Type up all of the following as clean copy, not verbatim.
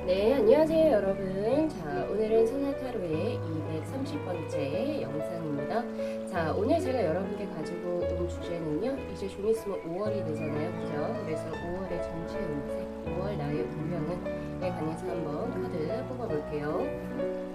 네, 안녕하세요, 여러분. 자, 오늘은 소나타로의 230번째 영상입니다. 자, 오늘 제가 여러분께 가지고 온 주제는요, 이제 좀 있으면 5월이 되잖아요, 그죠? 그래서 5월의 전체 운세, 5월 나의 운명은에 관해서 한번 카드 뽑아볼게요.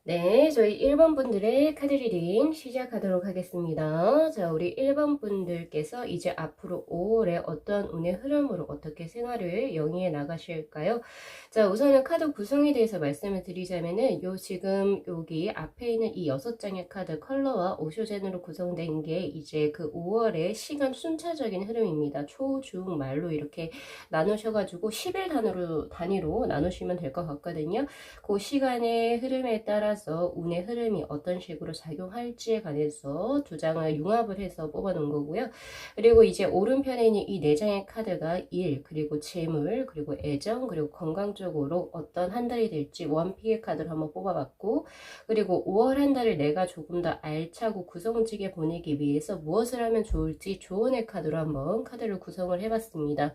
네, 저희 1번 분들의 카드 리딩 시작하도록 하겠습니다. 자, 우리 1번 분들께서 이제 앞으로 5월에 어떤 운의 흐름으로 어떻게 생활을 영위해 나가실까요? 자, 우선은 카드 구성에 대해서 말씀을 드리자면은 지금 여기 앞에 있는 이 6장의 카드 컬러와 오쇼젠으로 구성된 게 이제 그 5월의 시간 순차적인 흐름입니다. 초, 중, 말로 이렇게 나누셔가지고 10일 단위로 나누시면 될 것 같거든요. 그 시간의 흐름에 따라서 운의 흐름이 어떤 식으로 작용할지에 관해서 두 장을 융합을 해서 뽑아 놓은 거고요. 그리고 이제 오른편에 있는 이 4장의 카드가 일, 그리고 재물, 그리고 애정, 그리고 건강 쪽으로 어떤 한 달이 될지 원픽의 카드를 한번 뽑아봤고, 그리고 5월 한 달을 내가 조금 더 알차고 구성지게 보내기 위해서 무엇을 하면 좋을지 조언의 카드로 한번 카드를 구성을 해봤습니다.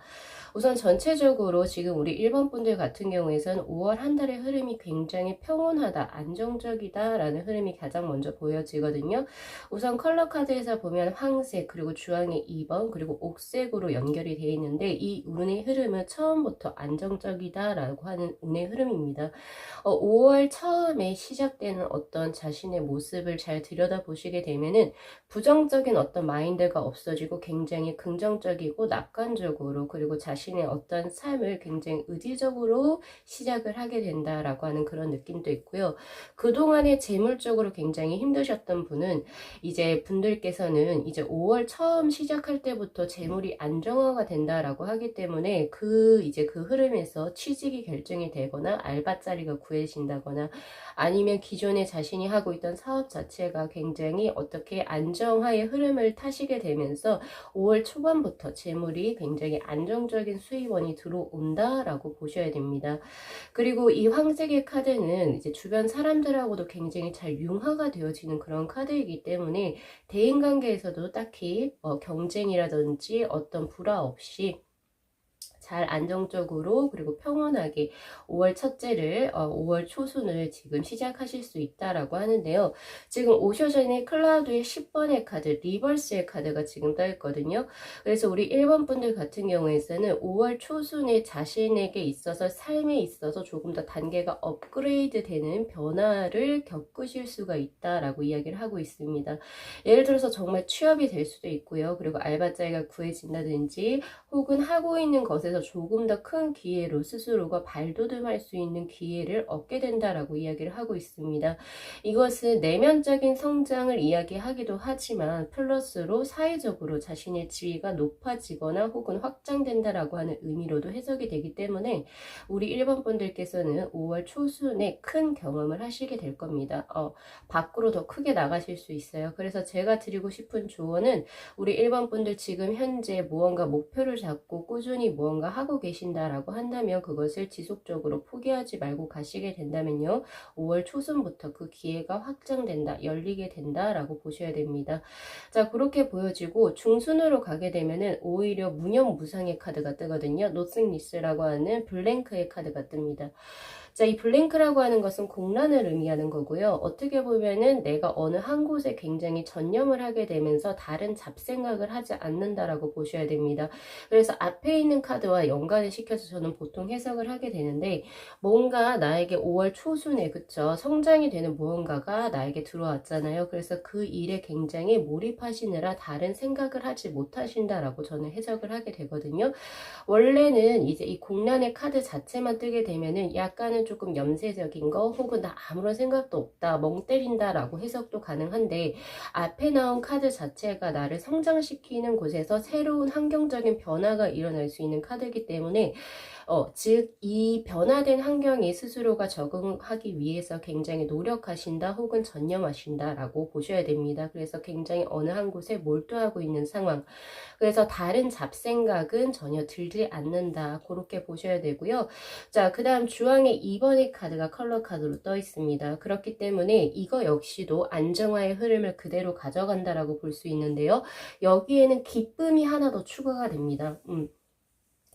우선 전체적으로 지금 우리 1번 분들 같은 경우에는 5월 한 달의 흐름이 굉장히 평온하다, 안정적이다 라는 흐름이 가장 먼저 보여지거든요. 우선 컬러 카드에서 보면 황색, 그리고 주황의 2번, 그리고 옥색으로 연결이 되어 있는데 이 운의 흐름은 처음부터 안정적이다 라고 하는 운의 흐름입니다. 5월 처음에 시작되는 어떤 자신의 모습을 잘 들여다보시게 되면은 부정적인 어떤 마인드가 없어지고 굉장히 긍정적이고 낙관적으로, 그리고 자신의 어떤 삶을 굉장히 의지적으로 시작을 하게 된다라고 하는 그런 느낌도 있고요. 그동안에 재물적으로 굉장히 힘드셨던 분은 이제 분들께서는 이제 5월 처음 시작할 때부터 재물이 안정화가 된다라고 하기 때문에 이제 그 흐름에서 취직이 결정이 되거나 알바 자리가 구해진다거나 아니면 기존에 자신이 하고 있던 사업 자체가 굉장히 어떻게 안정화의 흐름을 타시게 되면서 5월 초반부터 재물이 굉장히 안정적인 수입원이 들어온다라고 보셔야 됩니다. 그리고 이 황색의 카드는 이제 주변 사람들 사람들하고도 굉장히 잘 융화가 되어지는 그런 카드이기 때문에 대인관계에서도 딱히 경쟁이라든지 어떤 불화 없이 잘 안정적으로 그리고 평온하게 5월 첫째를 5월 초순을 지금 시작하실 수 있다라고 하는데요. 지금 오셔전에 클라우드의 10번의 카드, 리버스의 카드가 지금 떠 있거든요. 그래서 우리 1번 분들 같은 경우에는 5월 초순에 자신에게 있어서 삶에 있어서 조금 더 단계가 업그레이드 되는 변화를 겪으실 수가 있다라고 이야기를 하고 있습니다. 예를 들어서 정말 취업이 될 수도 있고요. 그리고 알바자리가 구해진다든지 혹은 하고 있는 것에서 조금 더 큰 기회로 스스로가 발돋움할 수 있는 기회를 얻게 된다라고 이야기를 하고 있습니다. 이것은 내면적인 성장을 이야기하기도 하지만 플러스로 사회적으로 자신의 지위가 높아지거나 혹은 확장된다라고 하는 의미로도 해석이 되기 때문에 우리 1번 분들께서는 5월 초순에 큰 경험을 하시게 될 겁니다. 밖으로 더 크게 나가실 수 있어요. 그래서 제가 드리고 싶은 조언은 우리 1번 분들 지금 현재 무언가 목표를 잡고 꾸준히 무언가 하고 계신다라고 한다면 그것을 지속적으로 포기하지 말고 가시게 된다면요. 5월 초순부터 그 기회가 확장된다, 열리게 된다라고 보셔야 됩니다. 자, 그렇게 보여지고 중순으로 가게 되면은 오히려 무념무상의 카드가 뜨거든요. 노싱리스라고 하는 블랭크의 카드가 뜹니다. 자, 이 블랭크라고 하는 것은 공란을 의미하는 거고요. 어떻게 보면은 내가 어느 한 곳에 굉장히 전념을 하게 되면서 다른 잡생각을 하지 않는다라고 보셔야 됩니다. 그래서 앞에 있는 카드와 연관을 시켜서 저는 보통 해석을 하게 되는데 뭔가 나에게 5월 초순에 그쵸 성장이 되는 무언가가 나에게 들어왔잖아요. 그래서 그 일에 굉장히 몰입하시느라 다른 생각을 하지 못하신다라고 저는 해석을 하게 되거든요. 원래는 이제 이 공란의 카드 자체만 뜨게 되면은 약간은 조금 염세적인 거 혹은 나 아무런 생각도 없다 멍 때린다 라고 해석도 가능한데 앞에 나온 카드 자체가 나를 성장시키는 곳에서 새로운 환경적인 변화가 일어날 수 있는 카드이기 때문에 즉 이 변화된 환경에 스스로가 적응하기 위해서 굉장히 노력하신다 혹은 전념하신다 라고 보셔야 됩니다. 그래서 굉장히 어느 한 곳에 몰두하고 있는 상황, 그래서 다른 잡생각은 전혀 들지 않는다 그렇게 보셔야 되고요. 자, 그 다음 주황의 2번의 카드가 컬러 카드로 떠 있습니다. 그렇기 때문에 이거 역시도 안정화의 흐름을 그대로 가져간다라고 볼 수 있는데요. 여기에는 기쁨이 하나 더 추가가 됩니다.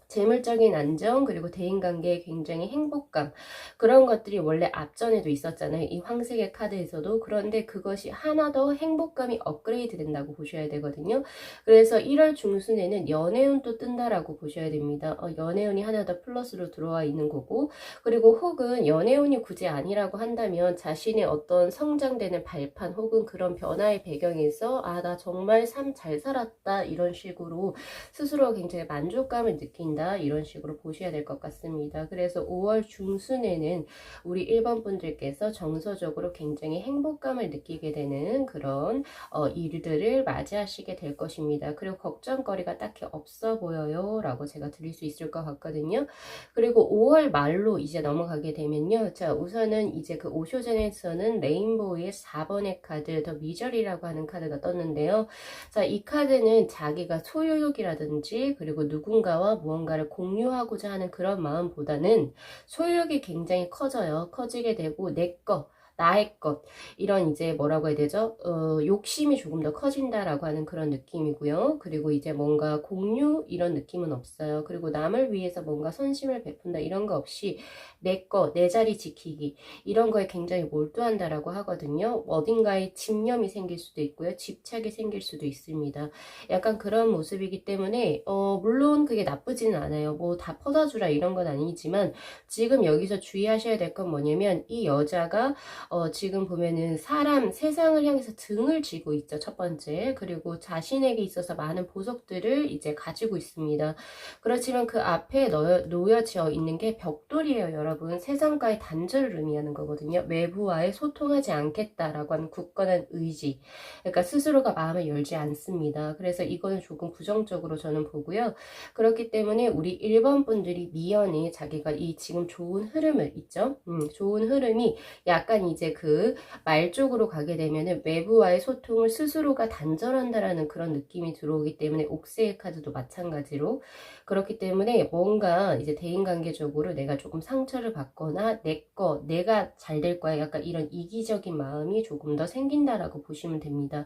재물적인 안정 그리고 대인관계의 굉장히 행복감 그런 것들이 원래 앞전에도 있었잖아요. 이 황색의 카드에서도. 그런데 그것이 하나 더 행복감이 업그레이드 된다고 보셔야 되거든요. 그래서 1월 중순에는 연애운도 뜬다라고 보셔야 됩니다. 연애운이 하나 더 플러스로 들어와 있는 거고 그리고 혹은 연애운이 굳이 아니라고 한다면 자신의 어떤 성장되는 발판 혹은 그런 변화의 배경에서 나 정말 삶 잘 살았다 이런 식으로 스스로 굉장히 만족감을 느낀다 이런 식으로 보셔야 될 것 같습니다. 그래서 5월 중순에는 우리 1번 분들께서 정서적으로 굉장히 행복감을 느끼게 되는 그런 일들을 맞이하시게 될 것입니다. 그리고 걱정거리가 딱히 없어 보여요 라고 제가 드릴 수 있을 것 같거든요. 그리고 5월 말로 이제 넘어가게 되면요. 자, 우선은 이제 그 오쇼전에서는 레인보우의 4번의 카드 더 미저리라고 하는 카드가 떴는데요. 자, 이 카드는 자기가 소유욕이라든지 그리고 누군가와 무언가를 공유하고자 하는 그런 마음보다는 소유욕이 굉장히 커져요. 커지게 되고 내 것, 나의 것 이런 이제 뭐라고 해야 되죠? 욕심이 조금 더 커진다라고 하는 그런 느낌이고요. 그리고 이제 뭔가 공유 이런 느낌은 없어요. 그리고 남을 위해서 뭔가 선심을 베푼다 이런 거 없이 내 거, 내 자리 지키기 이런 거에 굉장히 몰두한다라고 하거든요. 어딘가에 집념이 생길 수도 있고요. 집착이 생길 수도 있습니다. 약간 그런 모습이기 때문에 물론 그게 나쁘지는 않아요. 뭐 다 퍼다주라 이런 건 아니지만 지금 여기서 주의하셔야 될 건 뭐냐면 이 여자가 지금 보면은 세상을 향해서 등을 쥐고 있죠. 첫 번째. 그리고 자신에게 있어서 많은 보석들을 이제 가지고 있습니다. 그렇지만 그 앞에 놓여져 있는 게 벽돌이에요, 여러분. 세상과의 단절을 의미하는 거거든요. 외부와의 소통하지 않겠다라고 하는 굳건한 의지. 그러니까 스스로가 마음을 열지 않습니다. 그래서 이거는 조금 부정적으로 저는 보고요. 그렇기 때문에 우리 1번 분들이 미연에 자기가 이 지금 좋은 흐름을 있죠. 좋은 흐름이 약간 이제 그 말 쪽으로 가게 되면은 외부와의 소통을 스스로가 단절한다라는 그런 느낌이 들어오기 때문에 옥새의 카드도 마찬가지로 그렇기 때문에 뭔가 이제 대인관계적으로 내가 조금 상처를 받거나 내가 잘 될 거야 약간 이런 이기적인 마음이 조금 더 생긴다라고 보시면 됩니다.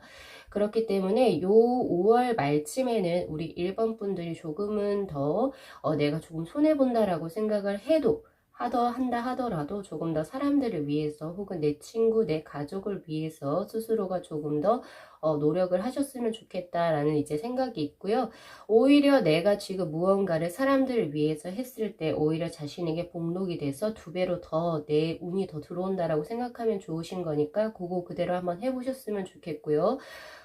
그렇기 때문에 요 5월 말쯤에는 우리 1번 분들이 조금은 더 내가 조금 손해본다라고 생각을 해도 한다 하더라도 조금 더 사람들을 위해서 혹은 내 친구, 내 가족을 위해서 스스로가 조금 더 노력을 하셨으면 좋겠다라는 이제 생각이 있고요. 오히려 내가 지금 무언가를 사람들을 위해서 했을 때 오히려 자신에게 복록이 돼서 두 배로 더 내 운이 더 들어온다라고 생각하면 좋으신 거니까 그거 그대로 한번 해보셨으면 좋겠고요.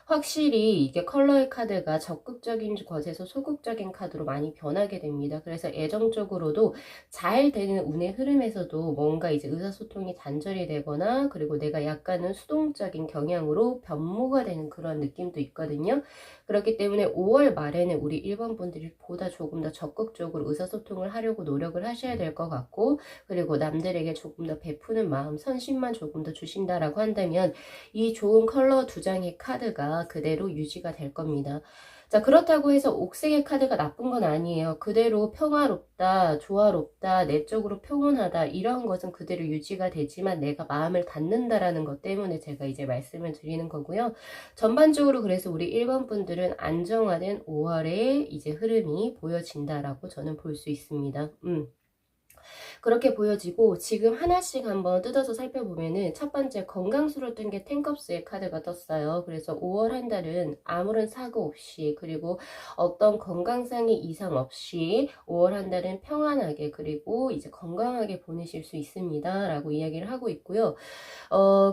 확실히 이게 컬러의 카드가 적극적인 것에서 소극적인 카드로 많이 변하게 됩니다. 그래서 애정적으로도 잘 되는 운의 흐름에서도 뭔가 이제 의사소통이 단절이 되거나 그리고 내가 약간은 수동적인 경향으로 변모가 되는 그런 느낌도 있거든요. 그렇기 때문에 5월 말에는 우리 1번 분들이 보다 조금 더 적극적으로 의사소통을 하려고 노력을 하셔야 될 것 같고 그리고 남들에게 조금 더 베푸는 마음, 선심만 조금 더 주신다라고 한다면 이 좋은 컬러 두 장의 카드가 그대로 유지가 될 겁니다. 자, 그렇다고 해서 옥색의 카드가 나쁜 건 아니에요. 그대로 평화롭다, 조화롭다, 내적으로 평온하다 이런 것은 그대로 유지가 되지만 내가 마음을 닫는다라는 것 때문에 제가 이제 말씀을 드리는 거고요. 전반적으로 그래서 우리 1번 분들은 안정화된 5월의 이제 흐름이 보여진다라고 저는 볼 수 있습니다. 그렇게 보여지고 지금 하나씩 한번 뜯어서 살펴보면은 첫 번째 건강수로 뜬 게 텐컵스의 카드가 떴어요. 그래서 5월 한 달은 아무런 사고 없이 그리고 어떤 건강상의 이상 없이 5월 한 달은 평안하게 그리고 이제 건강하게 보내실 수 있습니다. 라고 이야기를 하고 있고요.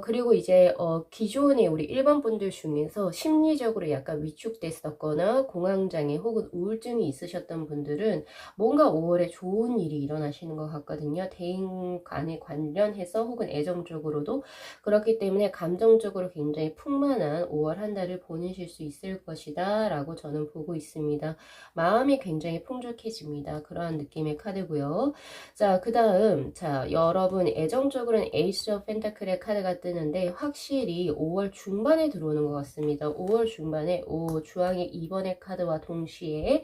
그리고 이제 기존에 우리 1번 분들 중에서 심리적으로 약간 위축됐었거나 공황장애 혹은 우울증이 있으셨던 분들은 뭔가 5월에 좋은 일이 일어나시는 것 같거든요. 대인 간에 관련해서 혹은 애정적으로도 그렇기 때문에 감정적으로 굉장히 풍만한 5월 한 달을 보내실 수 있을 것이다 라고 저는 보고 있습니다. 마음이 굉장히 풍족해집니다. 그러한 느낌의 카드고요. 자, 그 다음 여러분 애정적으로는 에이스 오브 펜타클의 카드가 뜨는데 확실히 5월 중반에 들어오는 것 같습니다. 5월 중반에 주황의 2번의 카드와 동시에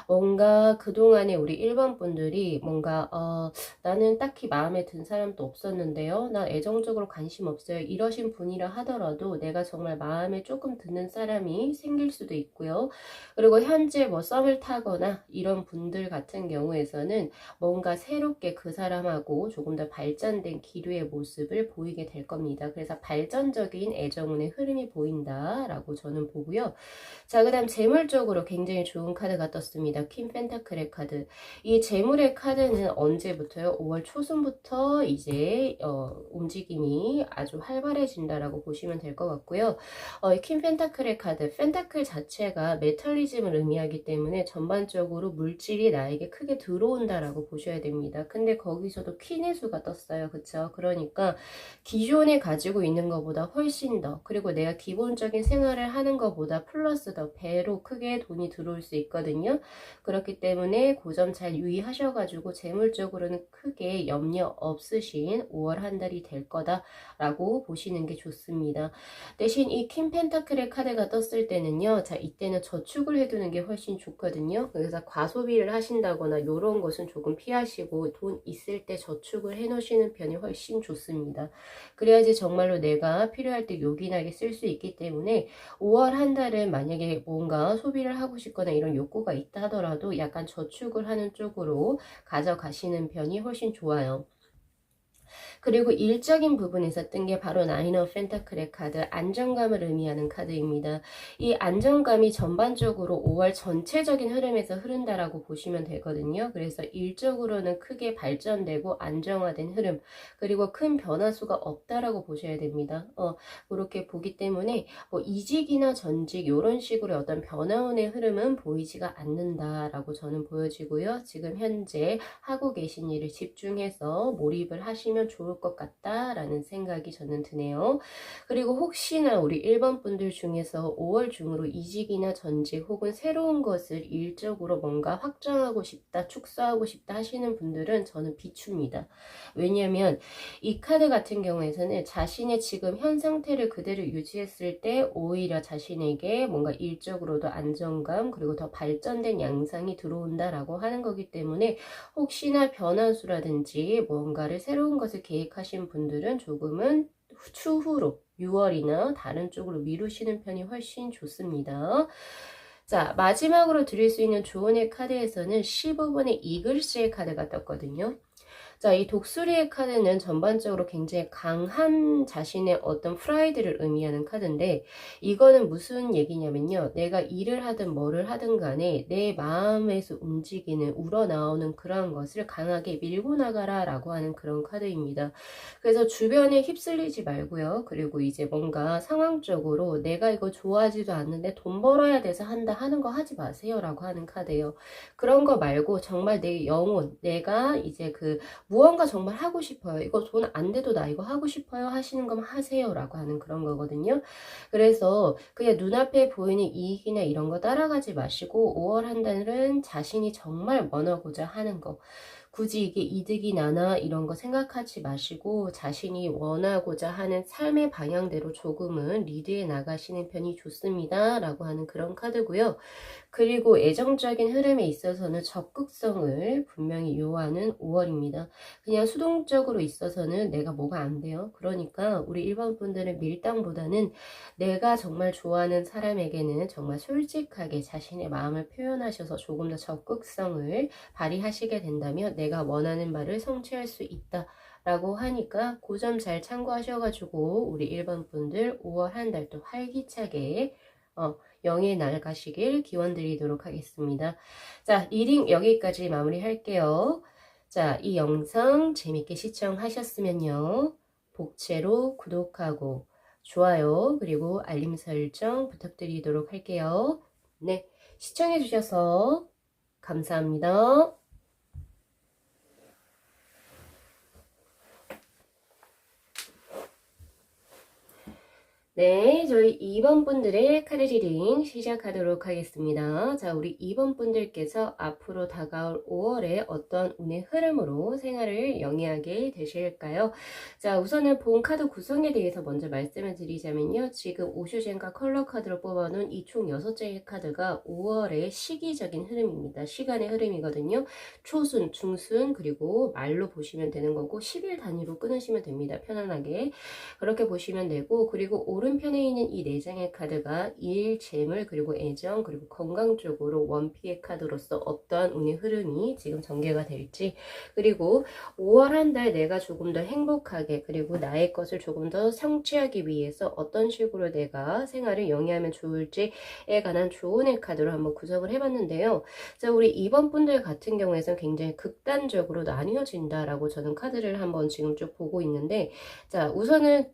뭔가 그동안에 우리 1번 분들이 뭔가 나는 딱히 마음에 든 사람도 없었는데요. 나 애정적으로 관심 없어요. 이러신 분이라 하더라도 내가 정말 마음에 조금 드는 사람이 생길 수도 있고요. 그리고 현재 뭐 썸을 타거나 이런 분들 같은 경우에서는 뭔가 새롭게 그 사람하고 조금 더 발전된 기류의 모습을 보이게 될 겁니다. 그래서 발전적인 애정운의 흐름이 보인다라고 저는 보고요. 자, 그 다음 재물적으로 굉장히 좋은 카드가 떴습니다. 퀸 펜타클의 카드. 이 재물의 카드는 언제부터요? 5월 초순부터 이제 움직임이 아주 활발해진다라고 보시면 될 것 같고요. 퀸 펜타클의 카드, 펜타클 자체가 메탈리즘을 의미하기 때문에 전반적으로 물질이 나에게 크게 들어온다라고 보셔야 됩니다. 근데 거기서도 퀸의 수가 떴어요. 그쵸? 그러니까 기존에 가지고 있는 것보다 훨씬 더 그리고 내가 기본적인 생활을 하는 것보다 플러스 더 배로 크게 돈이 들어올 수 있거든요. 그렇기 때문에 그 점 잘 유의하셔가지고 재물적으로는 크게 염려 없으신 5월 한 달이 될 거다라고 보시는 게 좋습니다. 대신 이 퀸 펜타클의 카드가 떴을 때는요. 자, 이때는 저축을 해두는 게 훨씬 좋거든요. 그래서 과소비를 하신다거나 이런 것은 조금 피하시고 돈 있을 때 저축을 해 놓으시는 편이 훨씬 좋습니다. 그래야지 정말로 내가 필요할 때 요긴하게 쓸 수 있기 때문에 5월 한 달은 만약에 뭔가 소비를 하고 싶거나 이런 욕구가 있다 하더라도 약간 저축을 하는 쪽으로 가져가시는 편이 훨씬 좋아요. 그리고 일적인 부분에서 뜬 게 바로 나인 오브 펜타클의 카드, 안정감을 의미하는 카드입니다. 이 안정감이 전반적으로 5월 전체적인 흐름에서 흐른다라고 보시면 되거든요. 그래서 일적으로는 크게 발전되고 안정화된 흐름, 그리고 큰 변화수가 없다라고 보셔야 됩니다. 그렇게 보기 때문에 뭐 이직이나 전직 이런 식으로 어떤 변화운의 흐름은 보이지가 않는다라고 저는 보여지고요. 지금 현재 하고 계신 일을 집중해서 몰입을 하시면 좋을 좋을 것 같다라는 생각이 저는 드네요. 그리고 혹시나 우리 1번 분들 중에서 5월 중으로 이직이나 전직 혹은 새로운 것을 일적으로 뭔가 확장하고 싶다, 축소하고 싶다 하시는 분들은 저는 비춥니다. 왜냐하면 이 카드 같은 경우에서는 자신의 지금 현 상태를 그대로 유지했을 때 오히려 자신에게 뭔가 일적으로도 안정감 그리고 더 발전된 양상이 들어온다라고 하는 거기 때문에 혹시나 변화수라든지 뭔가를 새로운 것을 계획하신 분들은 조금은 추후로 6월이나 다른 쪽으로 미루시는 편이 훨씬 좋습니다. 자, 마지막으로 드릴 수 있는 조언의 카드에서는 15번의 이글스의 카드가 떴거든요. 자, 이 독수리의 카드는 전반적으로 굉장히 강한 자신의 어떤 프라이드를 의미하는 카드인데, 이거는 무슨 얘기냐면요. 내가 일을 하든 뭐를 하든 간에 내 마음에서 움직이는, 우러나오는 그런 것을 강하게 밀고 나가라 라고 하는 그런 카드입니다. 그래서 주변에 휩쓸리지 말고요. 그리고 이제 뭔가 상황적으로 내가 이거 좋아하지도 않는데 돈 벌어야 돼서 한다 하는 거 하지 마세요 라고 하는 카드예요. 그런 거 말고 정말 내 영혼, 내가 이제 그 무언가 정말 하고 싶어요. 이거 돈 안 돼도 나 이거 하고 싶어요. 하시는 거면 하세요. 라고 하는 그런 거거든요. 그래서 그냥 눈앞에 보이는 이익이나 이런 거 따라가지 마시고 5월 한 달은 자신이 정말 원하고자 하는 거. 굳이 이게 이득이 나나 이런 거 생각하지 마시고 자신이 원하고자 하는 삶의 방향대로 조금은 리드해 나가시는 편이 좋습니다. 라고 하는 그런 카드고요. 그리고 애정적인 흐름에 있어서는 적극성을 분명히 요하는 5월입니다. 그냥 수동적으로 있어서는 내가 뭐가 안 돼요. 그러니까 우리 일반 분들은 밀당보다는 내가 정말 좋아하는 사람에게는 정말 솔직하게 자신의 마음을 표현하셔서 조금 더 적극성을 발휘하시게 된다면 내가 원하는 말을 성취할 수 있다. 라고 하니까 그 점 잘 참고하셔가지고 우리 일반 분들 5월 한 달도 활기차게 영의 날 가시길 기원 드리도록 하겠습니다. 자, 리딩 여기까지 마무리 할게요. 자, 이 영상 재밌게 시청하셨으면요. 복채로 구독하고 좋아요 그리고 알림 설정 부탁드리도록 할게요. 네, 시청해 주셔서 감사합니다. 네, 저희 2번 분들의 카드 리딩 시작하도록 하겠습니다. 자, 우리 2번 분들께서 앞으로 다가올 5월에 어떤 운의 흐름으로 생활을 영위하게 되실까요? 자, 우선은 본 카드 구성에 대해서 먼저 말씀을 드리자면요. 지금 오슈젠과 컬러 카드로 뽑아놓은 이 총 6장의 카드가 5월의 시기적인 흐름입니다. 시간의 흐름이거든요. 초순, 중순, 그리고 말로 보시면 되는 거고 10일 단위로 끊으시면 됩니다. 편안하게. 그렇게 보시면 되고 그리고 오른편에 있는 이 4장의 카드가 일, 재물, 그리고 애정, 그리고 건강 쪽으로 원피의 카드로서 어떠한 운의 흐름이 지금 전개가 될지 그리고 5월 한 달 내가 조금 더 행복하게 그리고 나의 것을 조금 더 성취하기 위해서 어떤 식으로 내가 생활을 영위하면 좋을지에 관한 조언의 카드로 한번 구성을 해봤는데요. 자, 우리 2번 분들 같은 경우에는 굉장히 극단적으로 나뉘어진다라고 저는 카드를 한번 지금 쭉 보고 있는데 자, 우선은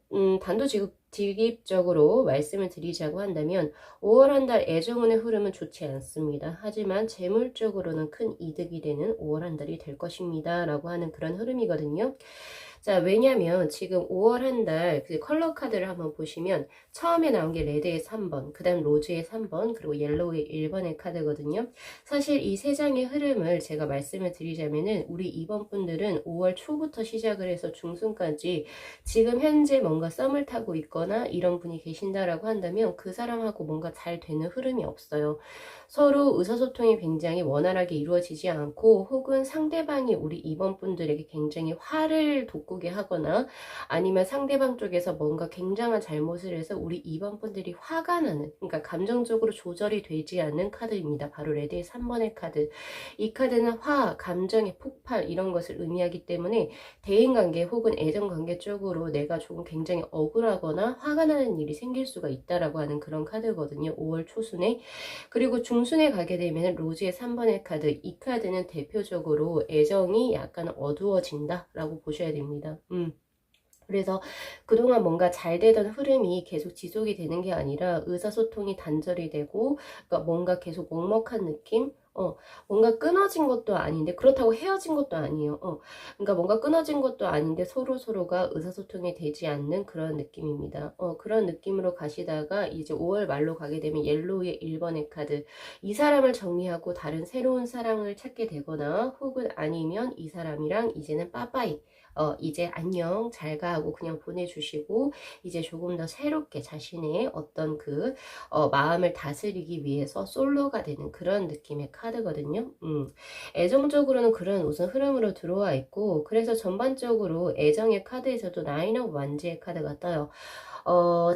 단도직입적으로 말씀을 드리자고 한다면 5월 한 달 애정운의 흐름은 좋지 않습니다. 하지만 재물적으로는 큰 이득이 되는 5월 한 달이 될 것입니다. 라고 하는 그런 흐름이거든요. 자, 왜냐면 지금 5월 한 달 그 컬러 카드를 한번 보시면 처음에 나온 게 레드의 3번, 그 다음 로즈의 3번, 그리고 옐로우의 1번의 카드거든요. 사실 이 세 장의 흐름을 제가 말씀을 드리자면은 우리 2번 분들은 5월 초부터 시작을 해서 중순까지 지금 현재 뭔가 썸을 타고 있거나 이런 분이 계신다라고 한다면 그 사람하고 뭔가 잘 되는 흐름이 없어요. 서로 의사소통이 굉장히 원활하게 이루어지지 않고 혹은 상대방이 우리 2번 분들에게 굉장히 화를 돋구게 하거나 아니면 상대방 쪽에서 뭔가 굉장한 잘못을 해서 우리 2번 분들이 화가 나는 그러니까 감정적으로 조절이 되지 않는 카드입니다. 바로 레드의 3번의 카드. 이 카드는 화, 감정의 폭발 이런 것을 의미하기 때문에 대인관계 혹은 애정관계 쪽으로 내가 조금 굉장히 억울하거나 화가 나는 일이 생길 수가 있다라고 하는 그런 카드거든요. 5월 초순에. 그리고 중순에 가게 되면 로즈의 3번의 카드. 이 카드는 대표적으로 애정이 약간 어두워진다 라고 보셔야 됩니다. 그래서 그동안 뭔가 잘 되던 흐름이 계속 지속이 되는 게 아니라 의사소통이 단절이 되고 그러니까 뭔가 계속 먹먹한 느낌? 뭔가 끊어진 것도 아닌데 그렇다고 헤어진 것도 아니에요. 그러니까 뭔가 끊어진 것도 아닌데 서로가 의사소통이 되지 않는 그런 느낌입니다. 그런 느낌으로 가시다가 이제 5월 말로 가게 되면 옐로우의 1번의 카드, 이 사람을 정리하고 다른 새로운 사랑을 찾게 되거나 혹은 아니면 이 사람이랑 이제는 빠빠이, 이제 안녕 잘 가 하고 그냥 보내주시고 이제 조금 더 새롭게 자신의 어떤 그 마음을 다스리기 위해서 솔로가 되는 그런 느낌의 카드거든요. 애정적으로는 그런 우선 흐름으로 들어와 있고, 그래서 전반적으로 애정의 카드에서도 나인 오브 완즈의 카드가 떠요.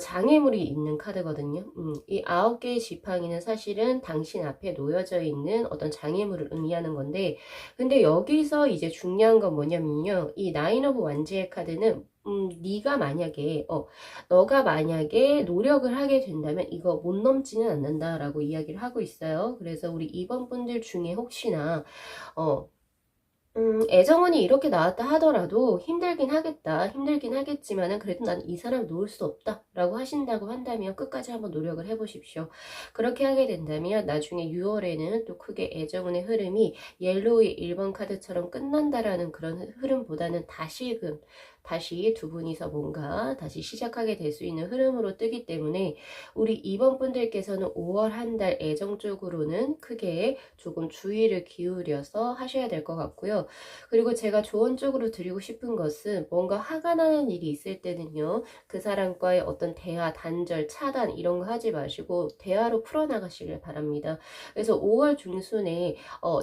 장애물이 있는 카드거든요. 이 9개의 지팡이는 사실은 당신 앞에 놓여져 있는 어떤 장애물을 의미하는 건데, 근데 여기서 이제 중요한 건 뭐냐면요. 이 나인 오브 완즈의 카드는 네가 만약에 너가 만약에 노력을 하게 된다면 이거 못 넘지는 않는다라고 이야기를 하고 있어요. 그래서 우리 이번 분들 중에 혹시나 애정운이 이렇게 나왔다 하더라도 힘들긴 하겠지만은 그래도 난 이 사람 놓을 수 없다 라고 하신다고 한다면 끝까지 한번 노력을 해보십시오. 그렇게 하게 된다면 나중에 6월에는 또 크게 애정운의 흐름이 옐로우의 1번 카드처럼 끝난다라는 그런 흐름보다는 다시 두 분이서 뭔가 다시 시작하게 될 수 있는 흐름으로 뜨기 때문에 우리 2번 분들께서는 5월 한 달 애정 쪽으로는 크게 조금 주의를 기울여서 하셔야 될 것 같고요. 그리고 제가 조언적으로 드리고 싶은 것은 뭔가 화가 나는 일이 있을 때는요. 그 사람과의 어떤 대화, 단절, 차단 이런 거 하지 마시고 대화로 풀어나가시길 바랍니다. 그래서 5월 중순에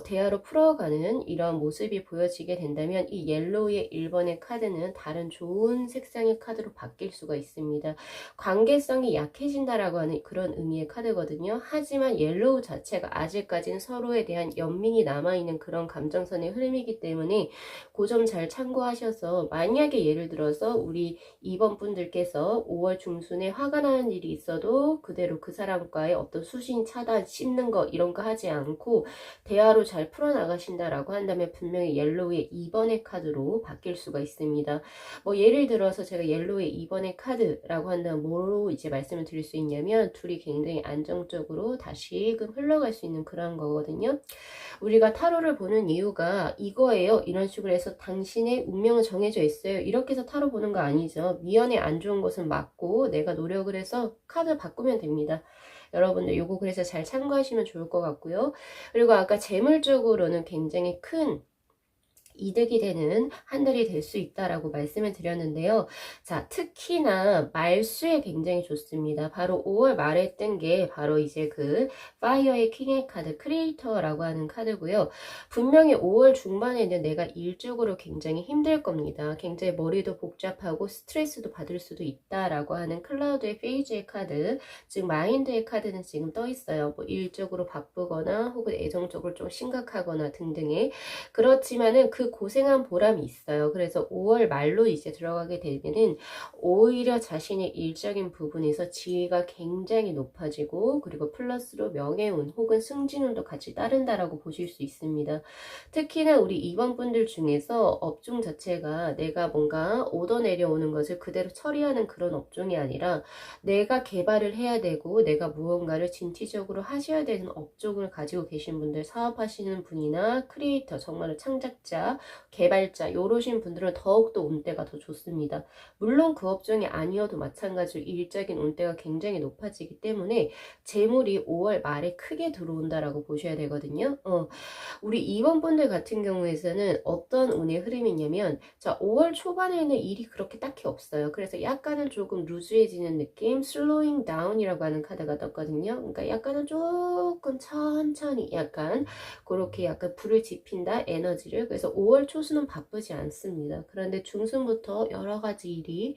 대화로 풀어가는 이런 모습이 보여지게 된다면 이 옐로우의 1번의 카드는 다른 좋은 색상의 카드로 바뀔 수가 있습니다. 관계성이 약해진다라고 하는 그런 의미의 카드거든요. 하지만 옐로우 자체가 아직까지는 서로에 대한 연민이 남아있는 그런 감정선의 흐름이기 때문에 그 점 잘 참고하셔서 만약에 예를 들어서 우리 2번 분들께서 5월 중순에 화가 나는 일이 있어도 그대로 그 사람과의 어떤 수신 차단 씹는 거 이런 거 하지 않고 대화로 잘 풀어나가신다라고 한다면 분명히 옐로우의 2번의 카드로 바뀔 수가 있습니다. 뭐 예를 들어서 제가 옐로우의 2번의 카드라고 한다면 뭐로 이제 말씀을 드릴 수 있냐면 둘이 굉장히 안정적으로 다시금 흘러갈 수 있는 그런 거거든요. 우리가 타로를 보는 이유가 이거예요. 이런 식으로 해서 당신의 운명은 정해져 있어요. 이렇게 해서 타로 보는 거 아니죠. 미연에 안 좋은 것은 맞고 내가 노력을 해서 카드 바꾸면 됩니다. 여러분들 요거 그래서 잘 참고하시면 좋을 것 같고요. 그리고 아까 재물적으로는 굉장히 큰 이득이 되는 한 달이 될 수 있다라고 말씀을 드렸는데요. 자, 특히나 말수에 굉장히 좋습니다. 바로 5월 말에 뜬 게 바로 이제 그 파이어의 킹의 카드 크리에이터라고 하는 카드고요. 분명히 5월 중반에는 내가 일적으로 굉장히 힘들 겁니다. 굉장히 머리도 복잡하고 스트레스도 받을 수도 있다라고 하는 클라우드의 페이지의 카드, 즉 마인드의 카드는 지금 떠 있어요. 뭐 일적으로 바쁘거나 혹은 애정적으로 좀 심각하거나 등등의, 그렇지만은 그 고생한 보람이 있어요. 그래서 5월 말로 이제 들어가게 되면은 오히려 자신의 일적인 부분에서 지위가 굉장히 높아지고 그리고 플러스로 명예운 혹은 승진운도 같이 따른다라고 보실 수 있습니다. 특히나 우리 2번 분들 중에서 업종 자체가 내가 뭔가 오더 내려오는 것을 그대로 처리하는 그런 업종이 아니라 내가 개발을 해야 되고 내가 무언가를 진취적으로 하셔야 되는 업종을 가지고 계신 분들, 사업하시는 분이나 크리에이터, 정말 창작자, 개발자 요러신 분들은 더욱더 운대가 더 좋습니다. 물론 그 업종이 아니어도 마찬가지로 일적인 운대가 굉장히 높아지기 때문에 재물이 5월 말에 크게 들어온다라고 보셔야 되거든요. 우리 2번 분들 같은 경우에서는 어떤 운의 흐름이냐면, 자, 5월 초반에는 일이 그렇게 딱히 없어요. 그래서 약간은 조금 루즈해지는 느낌, slowing down이라고 하는 카드가 떴거든요. 그러니까 약간은 조금 천천히 약간 그렇게 약간 불을 지핀다 에너지를. 그래서 5월 초수는 바쁘지 않습니다. 그런데 중순부터 여러 가지 일이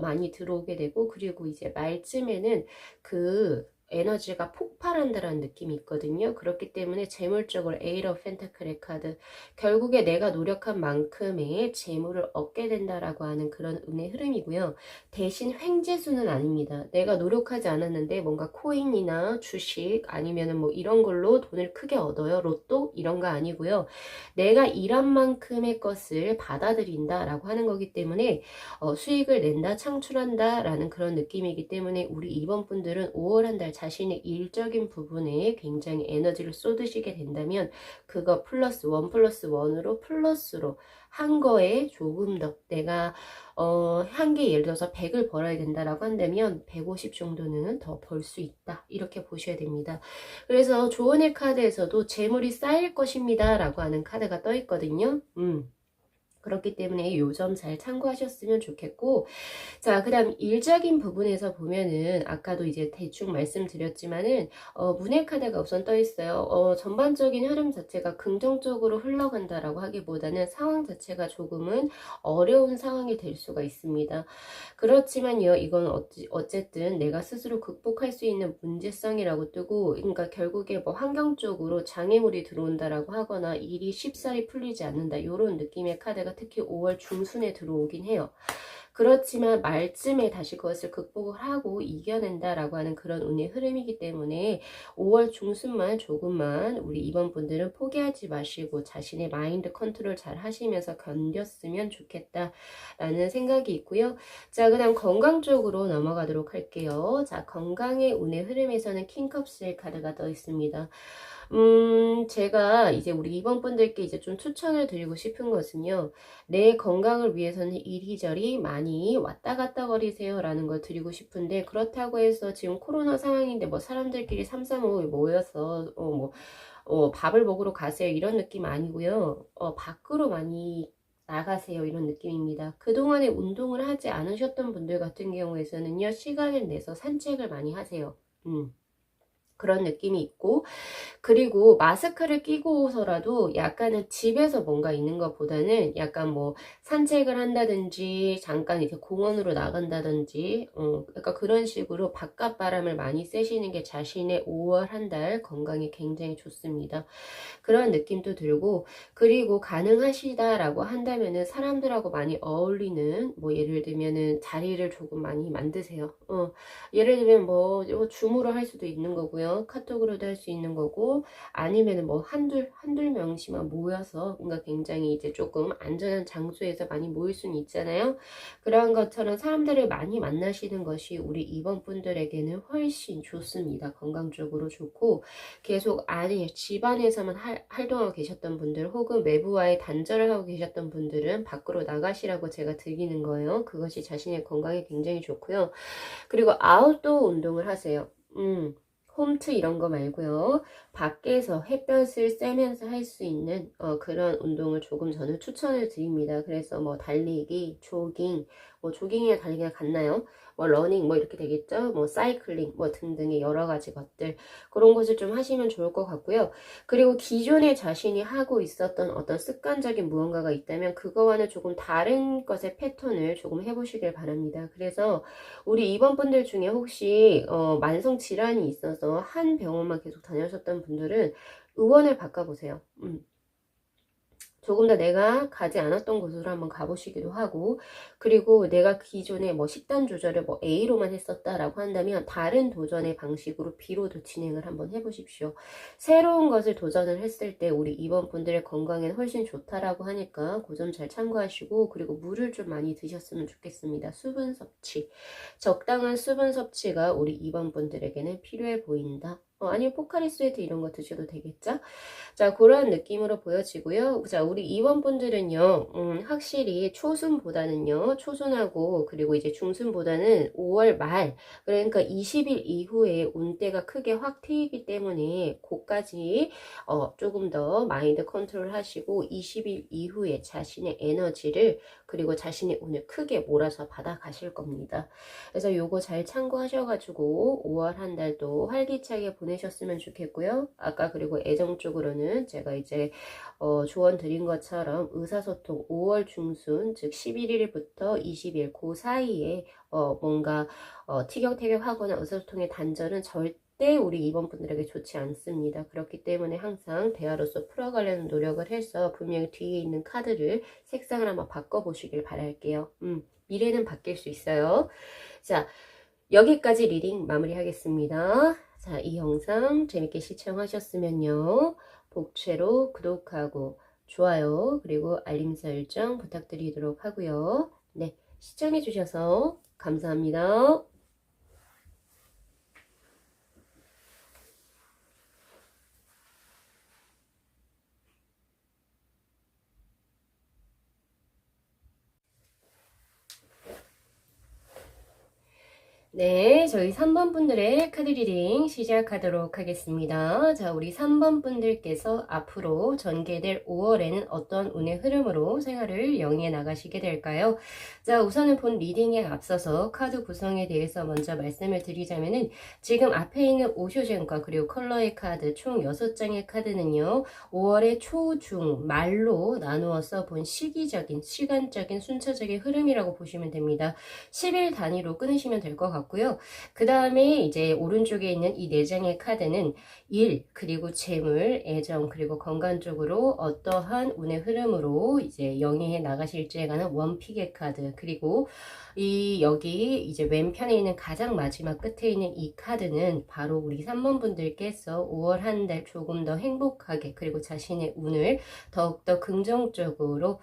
많이 들어오게 되고, 그리고 이제 말쯤에는 그 에너지가 폭발한다라는 느낌이 있거든요. 그렇기 때문에 재물적으로 에이트 오브 펜타클의 카드, 결국에 내가 노력한 만큼의 재물을 얻게 된다라고 하는 그런 운의 흐름이고요. 대신 횡재수는 아닙니다. 내가 노력하지 않았는데 뭔가 코인이나 주식 아니면은 뭐 이런 걸로 돈을 크게 얻어요. 로또 이런 거 아니고요. 내가 일한 만큼의 것을 받아들인다라고 하는 거기 때문에 수익을 낸다, 창출한다라는 그런 느낌이기 때문에 우리 2번 분들은 5월 한 달 자신의 일적인 부분에 굉장히 에너지를 쏟으시게 된다면 그거 플러스 원 플러스 원으로 플러스로 한 거에 조금 더 내가 한 개 예를 들어서 100을 벌어야 된다라고 한다면 150 정도는 더 벌 수 있다. 이렇게 보셔야 됩니다. 그래서 조언의 카드에서도 재물이 쌓일 것입니다. 라고 하는 카드가 떠 있거든요. 그렇기 때문에 요 점 잘 참고하셨으면 좋겠고, 자, 그 다음 일적인 부분에서 보면은 아까도 이제 대충 말씀드렸지만은 문의 카드가 우선 떠 있어요. 전반적인 흐름 자체가 긍정적으로 흘러간다라고 하기보다는 상황 자체가 조금은 어려운 상황이 될 수가 있습니다. 그렇지만요, 이건 어쨌든 내가 스스로 극복할 수 있는 문제성이라고 뜨고, 그러니까 결국에 뭐 환경적으로 장애물이 들어온다라고 하거나 일이 쉽사리 풀리지 않는다, 이런 느낌의 카드가 특히 5월 중순에 들어오긴 해요. 그렇지만 말쯤에 다시 그것을 극복을 하고 이겨낸다라고 하는 그런 운의 흐름이기 때문에 5월 중순만 조금만 우리 이번 분들은 포기하지 마시고 자신의 마인드 컨트롤 잘 하시면서 견뎠으면 좋겠다라는 생각이 있고요. 자, 그 다음 건강 쪽으로 넘어가도록 할게요. 자, 건강의 운의 흐름에서는 킹컵스의 카드가 떠 있습니다. 제가 이제 우리 이번 분들께 이제 좀 추천을 드리고 싶은 것은요, 내 건강을 위해서는 이리저리 많이 왔다 갔다 거리세요 라는 걸 드리고 싶은데, 그렇다고 해서 지금 코로나 상황인데 뭐 사람들끼리 삼삼오오 모여서 밥을 먹으러 가세요 이런 느낌 아니고요. 밖으로 많이 나가세요 이런 느낌입니다. 그동안에 운동을 하지 않으셨던 분들 같은 경우에서는요, 시간을 내서 산책을 많이 하세요. 그런 느낌이 있고, 그리고 마스크를 끼고서라도 약간은 집에서 뭔가 있는 것보다는 약간 뭐 산책을 한다든지 잠깐 이렇게 공원으로 나간다든지 약간 그런 식으로 바깥 바람을 많이 쐬시는 게 자신의 5월 한 달 건강에 굉장히 좋습니다. 그런 느낌도 들고, 그리고 가능하시다라고 한다면은 사람들하고 많이 어울리는 뭐 예를 들면은 자리를 조금 많이 만드세요. 예를 들면 뭐 줌으로 할 수도 있는 거고요. 카톡으로도 할 수 있는 거고, 아니면은 뭐 한둘 명씩만 모여서 뭔가 굉장히 이제 조금 안전한 장소에서 많이 모일 수는 있잖아요. 그런 것처럼 사람들을 많이 만나시는 것이 우리 이번 분들에게는 훨씬 좋습니다. 건강적으로 좋고, 계속 안에 집안에서만 활동하고 계셨던 분들 혹은 외부와의 단절을 하고 계셨던 분들은 밖으로 나가시라고 제가 드리는 거예요. 그것이 자신의 건강에 굉장히 좋고요. 그리고 아웃도어 운동을 하세요. 홈트 이런 거 말고요. 밖에서 햇볕을 쐬면서 할 수 있는 그런 운동을 조금 저는 추천을 드립니다. 그래서 뭐 달리기, 조깅, 뭐 조깅이나 달리기가 같나요? 뭐 러닝 뭐 이렇게 되겠죠? 뭐 사이클링 뭐 등등의 여러 가지 것들, 그런 것을 좀 하시면 좋을 것 같고요. 그리고 기존에 자신이 하고 있었던 어떤 습관적인 무언가가 있다면 그거와는 조금 다른 것의 패턴을 조금 해보시길 바랍니다. 그래서 우리 이번 분들 중에 혹시 만성 질환이 있어서 한 병원만 계속 다녀오셨던 분들은 의원을 바꿔보세요. 조금 더 내가 가지 않았던 곳으로 한번 가보시기도 하고, 그리고 내가 기존에 뭐 식단 조절을 뭐 A로만 했었다라고 한다면 다른 도전의 방식으로 B로도 진행을 한번 해보십시오. 새로운 것을 도전을 했을 때 우리 이번 분들의 건강에는 훨씬 좋다라고 하니까 그 점 잘 참고하시고, 그리고 물을 좀 많이 드셨으면 좋겠습니다. 수분 섭취, 적당한 수분 섭취가 우리 이번 분들에게는 필요해 보인다. 아니면 포카리 스웨트 이런 거 드셔도 되겠죠? 자, 그런 느낌으로 보여지고요. 자, 우리 이원분들은요, 확실히 초순보다는요, 초순하고, 그리고 이제 중순보다는 5월 말, 그러니까 20일 이후에 운대가 크게 확 트이기 때문에, 그까지, 조금 더 마인드 컨트롤 하시고, 20일 이후에 자신의 에너지를, 그리고 자신의 운을 크게 몰아서 받아 가실 겁니다. 그래서 요거 잘 참고하셔가지고, 5월 한 달도 활기차게 보내셨으면 좋겠고요. 아까 그리고 애정 쪽으로는 제가 이제 조언 드린 것처럼 의사소통 5월 중순 즉 11일부터 20일 그 사이에 뭔가 티격태격하거나 의사소통의 단절은 절대 우리 이번 분들에게 좋지 않습니다. 그렇기 때문에 항상 대화로서 풀어가려는 노력을 해서 분명히 뒤에 있는 카드를 색상을 한번 바꿔보시길 바랄게요. 미래는 바뀔 수 있어요. 자, 여기까지 리딩 마무리하겠습니다. 자, 이 영상 재밌게 시청하셨으면요, 복채로 구독하고 좋아요 그리고 알림 설정 부탁드리도록 하고요. 네, 시청해 주셔서 감사합니다. 네, 저희 3번 분들의 카드 리딩 시작하도록 하겠습니다. 자, 우리 3번 분들께서 앞으로 전개될 5월에는 어떤 운의 흐름으로 생활을 영위해 나가시게 될까요? 자, 우선은 본 리딩에 앞서서 카드 구성에 대해서 먼저 말씀을 드리자면은 지금 앞에 있는 오쇼젠과 그리고 컬러의 카드 총 6장의 카드는요, 5월의 초, 중, 말로 나누어서 본 시기적인, 시간적인, 순차적인 흐름이라고 보시면 됩니다. 10일 단위로 끊으시면 될 것 같고요. 그 다음에 이제 오른쪽에 있는 이 4장의 카드는 일, 그리고 재물, 애정, 그리고 건강 쪽으로 어떠한 운의 흐름으로 이제 영위해 나가실지에 관한 원픽의 카드, 그리고 이 여기 이제 왼편에 있는 가장 마지막 끝에 있는 이 카드는 바로 우리 3번 분들께서 5월 한 달 조금 더 행복하게, 그리고 자신의 운을 더욱더 긍정적으로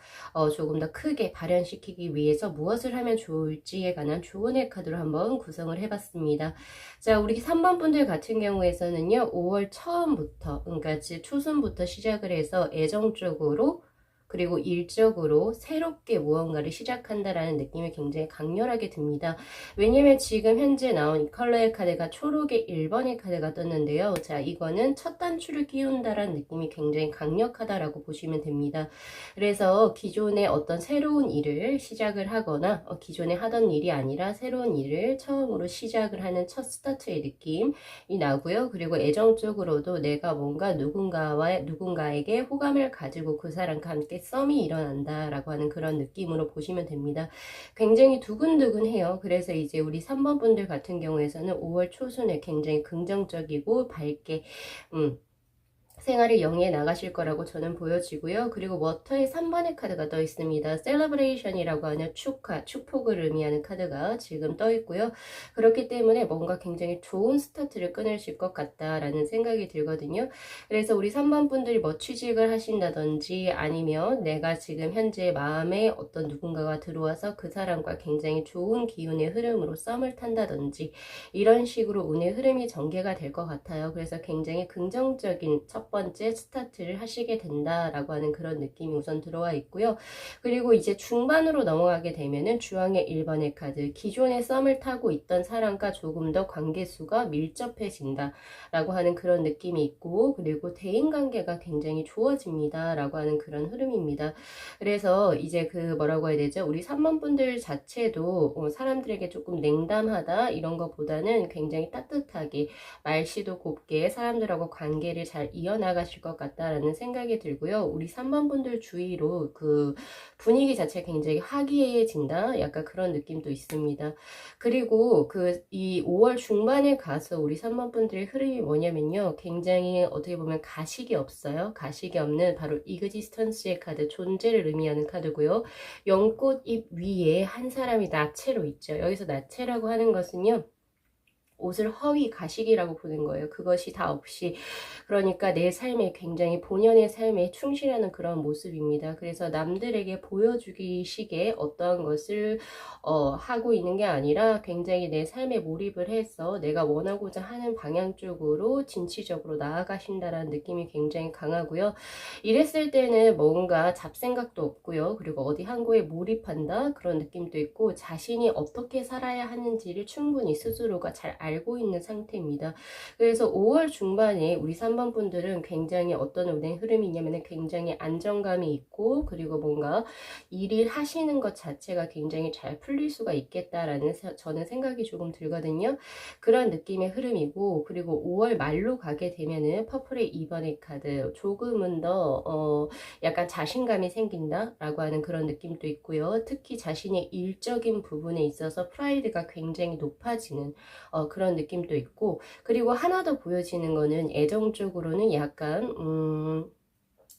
조금 더 크게 발현시키기 위해서 무엇을 하면 좋을지에 관한 조언의 카드로 한번 구성을 해봤습니다. 자, 우리 3번 분들 같은 경우에서는요, 5월 처음부터, 그러니까 초순부터 시작을 해서 애정적으로 그리고 일적으로 새롭게 무언가를 시작한다라는 느낌이 굉장히 강렬하게 듭니다. 왜냐면 지금 현재 나온 이 컬러의 카드가 초록의 1번의 카드가 떴는데요. 자, 이거는 첫 단추를 끼운다라는 느낌이 굉장히 강력하다라고 보시면 됩니다. 그래서 기존의 어떤 새로운 일을 시작을 하거나 기존에 하던 일이 아니라 새로운 일을 처음으로 시작을 하는 첫 스타트의 느낌이 나고요. 그리고 애정적으로도 내가 뭔가 누군가에게 호감을 가지고 그 사람과 함께 썸이 일어난다라고 하는 그런 느낌으로 보시면 됩니다. 굉장히 두근두근해요. 그래서 이제 우리 3번 분들 같은 경우에서는 5월 초순에 굉장히 긍정적이고 밝게 생활을 영위해 나가실 거라고 저는 보여지고요. 그리고 워터의 3번의 카드가 떠 있습니다. 셀러브레이션이라고 하는 축하, 축복을 의미하는 카드가 지금 떠 있고요. 그렇기 때문에 뭔가 굉장히 좋은 스타트를 끊으실 것 같다라는 생각이 들거든요. 그래서 우리 3번 분들이 뭐 취직을 하신다든지 아니면 내가 지금 현재 마음에 어떤 누군가가 들어와서 그 사람과 굉장히 좋은 기운의 흐름으로 썸을 탄다든지 이런 식으로 운의 흐름이 전개가 될 것 같아요. 그래서 굉장히 긍정적인 첫 번째 스타트를 하시게 된다라고 하는 그런 느낌이 우선 들어와 있고요. 그리고 이제 중반으로 넘어가게 되면은 주황의 1번의 카드, 기존의 썸을 타고 있던 사람과 조금 더 관계수가 밀접해진다 라고 하는 그런 느낌이 있고, 그리고 대인관계가 굉장히 좋아집니다 라고 하는 그런 흐름입니다. 그래서 이제 그 뭐라고 해야 되죠? 우리 3번 분들 자체도 사람들에게 조금 냉담하다 이런 것보다는 굉장히 따뜻하게 말씨도 곱게 사람들하고 관계를 잘 이어나가실 것 같다라는 생각이 들고요. 우리 3번 분들 주위로 그 분위기 자체가 굉장히 화기애애해진다 약간 그런 느낌도 있습니다. 그리고 이 5월 중반에 가서 우리 3번 분들의 흐름이 뭐냐면요, 굉장히 어떻게 보면 가식이 없어요. 가식이 없는 바로 이그지스턴스의 카드, 존재를 의미하는 카드고요. 연꽃잎 위에 한 사람이 나체로 있죠. 여기서 나체라고 하는 것은요, 옷을 허위 가식이라고 보는 거예요. 그것이 다 없이, 그러니까 내 삶에 굉장히 본연의 삶에 충실하는 그런 모습입니다. 그래서 남들에게 보여주기 식의 어떠한 것을 하고 있는 게 아니라 굉장히 내 삶에 몰입을 해서 내가 원하고자 하는 방향 쪽으로 진취적으로 나아가신다라는 느낌이 굉장히 강하고요. 이랬을 때는 뭔가 잡생각도 없고요. 그리고 어디 한 거에 몰입한다 그런 느낌도 있고, 자신이 어떻게 살아야 하는지를 충분히 스스로가 잘 알고 있는 상태입니다. 그래서 5월 중반에 우리 3번 분들은 굉장히 어떤 운의 흐름이 있냐면 굉장히 안정감이 있고, 그리고 뭔가 일을 하시는 것 자체가 굉장히 잘 풀릴 수가 있겠다라는 저는 생각이 조금 들거든요. 그런 느낌의 흐름이고, 그리고 5월 말로 가게 되면은 퍼플의 2번의 카드, 조금은 더 약간 자신감이 생긴다라고 하는 그런 느낌도 있고요. 특히 자신의 일적인 부분에 있어서 프라이드가 굉장히 높아지는 그런 느낌도 있고, 그리고 하나 더 보여지는 거는 애정적으로는 약간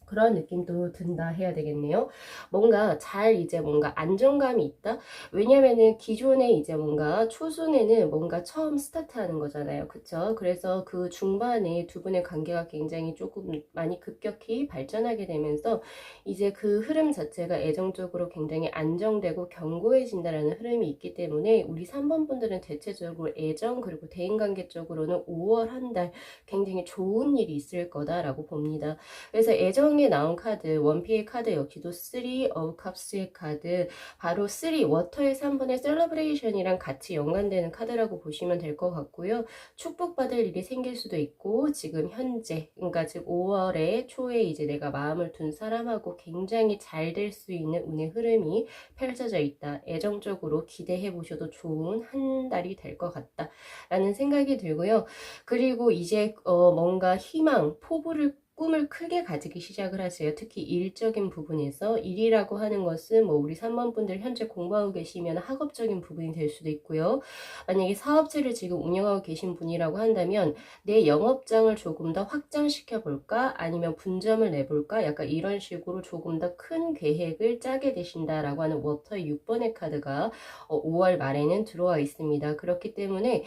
그런 느낌도 든다 해야 되겠네요. 뭔가 이제 뭔가 안정감이 있다? 왜냐면은 기존에 이제 뭔가 초순에는 뭔가 처음 스타트하는 거잖아요. 그쵸? 그래서 그 중반에 두 분의 관계가 굉장히 조금 많이 급격히 발전하게 되면서 이제 그 흐름 자체가 애정적으로 굉장히 안정되고 견고해진다라는 흐름이 있기 때문에 우리 3번 분들은 대체적으로 애정 그리고 대인관계 쪽으로는 5월 한 달 굉장히 좋은 일이 있을 거다라고 봅니다. 그래서 애정 중에 나온 카드, 원피의 카드 역시도 3 of cups의 카드, 바로 3, 워터의 3번의 셀러브레이션이랑 같이 연관되는 카드라고 보시면 될 것 같고요. 축복받을 일이 생길 수도 있고, 지금 현재, 그러니까 지금 5월의 초에 이제 내가 마음을 둔 사람하고 굉장히 잘 될 수 있는 운의 흐름이 펼쳐져 있다. 애정적으로 기대해 보셔도 좋은 한 달이 될 것 같다 라는 생각이 들고요. 그리고 이제 뭔가 희망, 포부를 꿈을 크게 가지기 시작을 하세요. 특히 일적인 부분에서. 일이라고 하는 것은 뭐 우리 3번 분들 현재 공부하고 계시면 학업적인 부분이 될 수도 있고요. 만약에 사업체를 지금 운영하고 계신 분이라고 한다면 내 영업장을 조금 더 확장시켜 볼까? 아니면 분점을 내볼까? 약간 이런 식으로 조금 더 큰 계획을 짜게 되신다라고 하는 워터의 6번의 카드가 5월 말에는 들어와 있습니다. 그렇기 때문에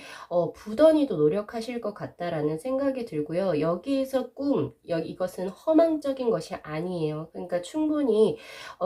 부단히도 노력하실 것 같다라는 생각이 들고요. 여기에서 꿈, 이것은 허망적인 것이 아니에요. 그러니까 충분히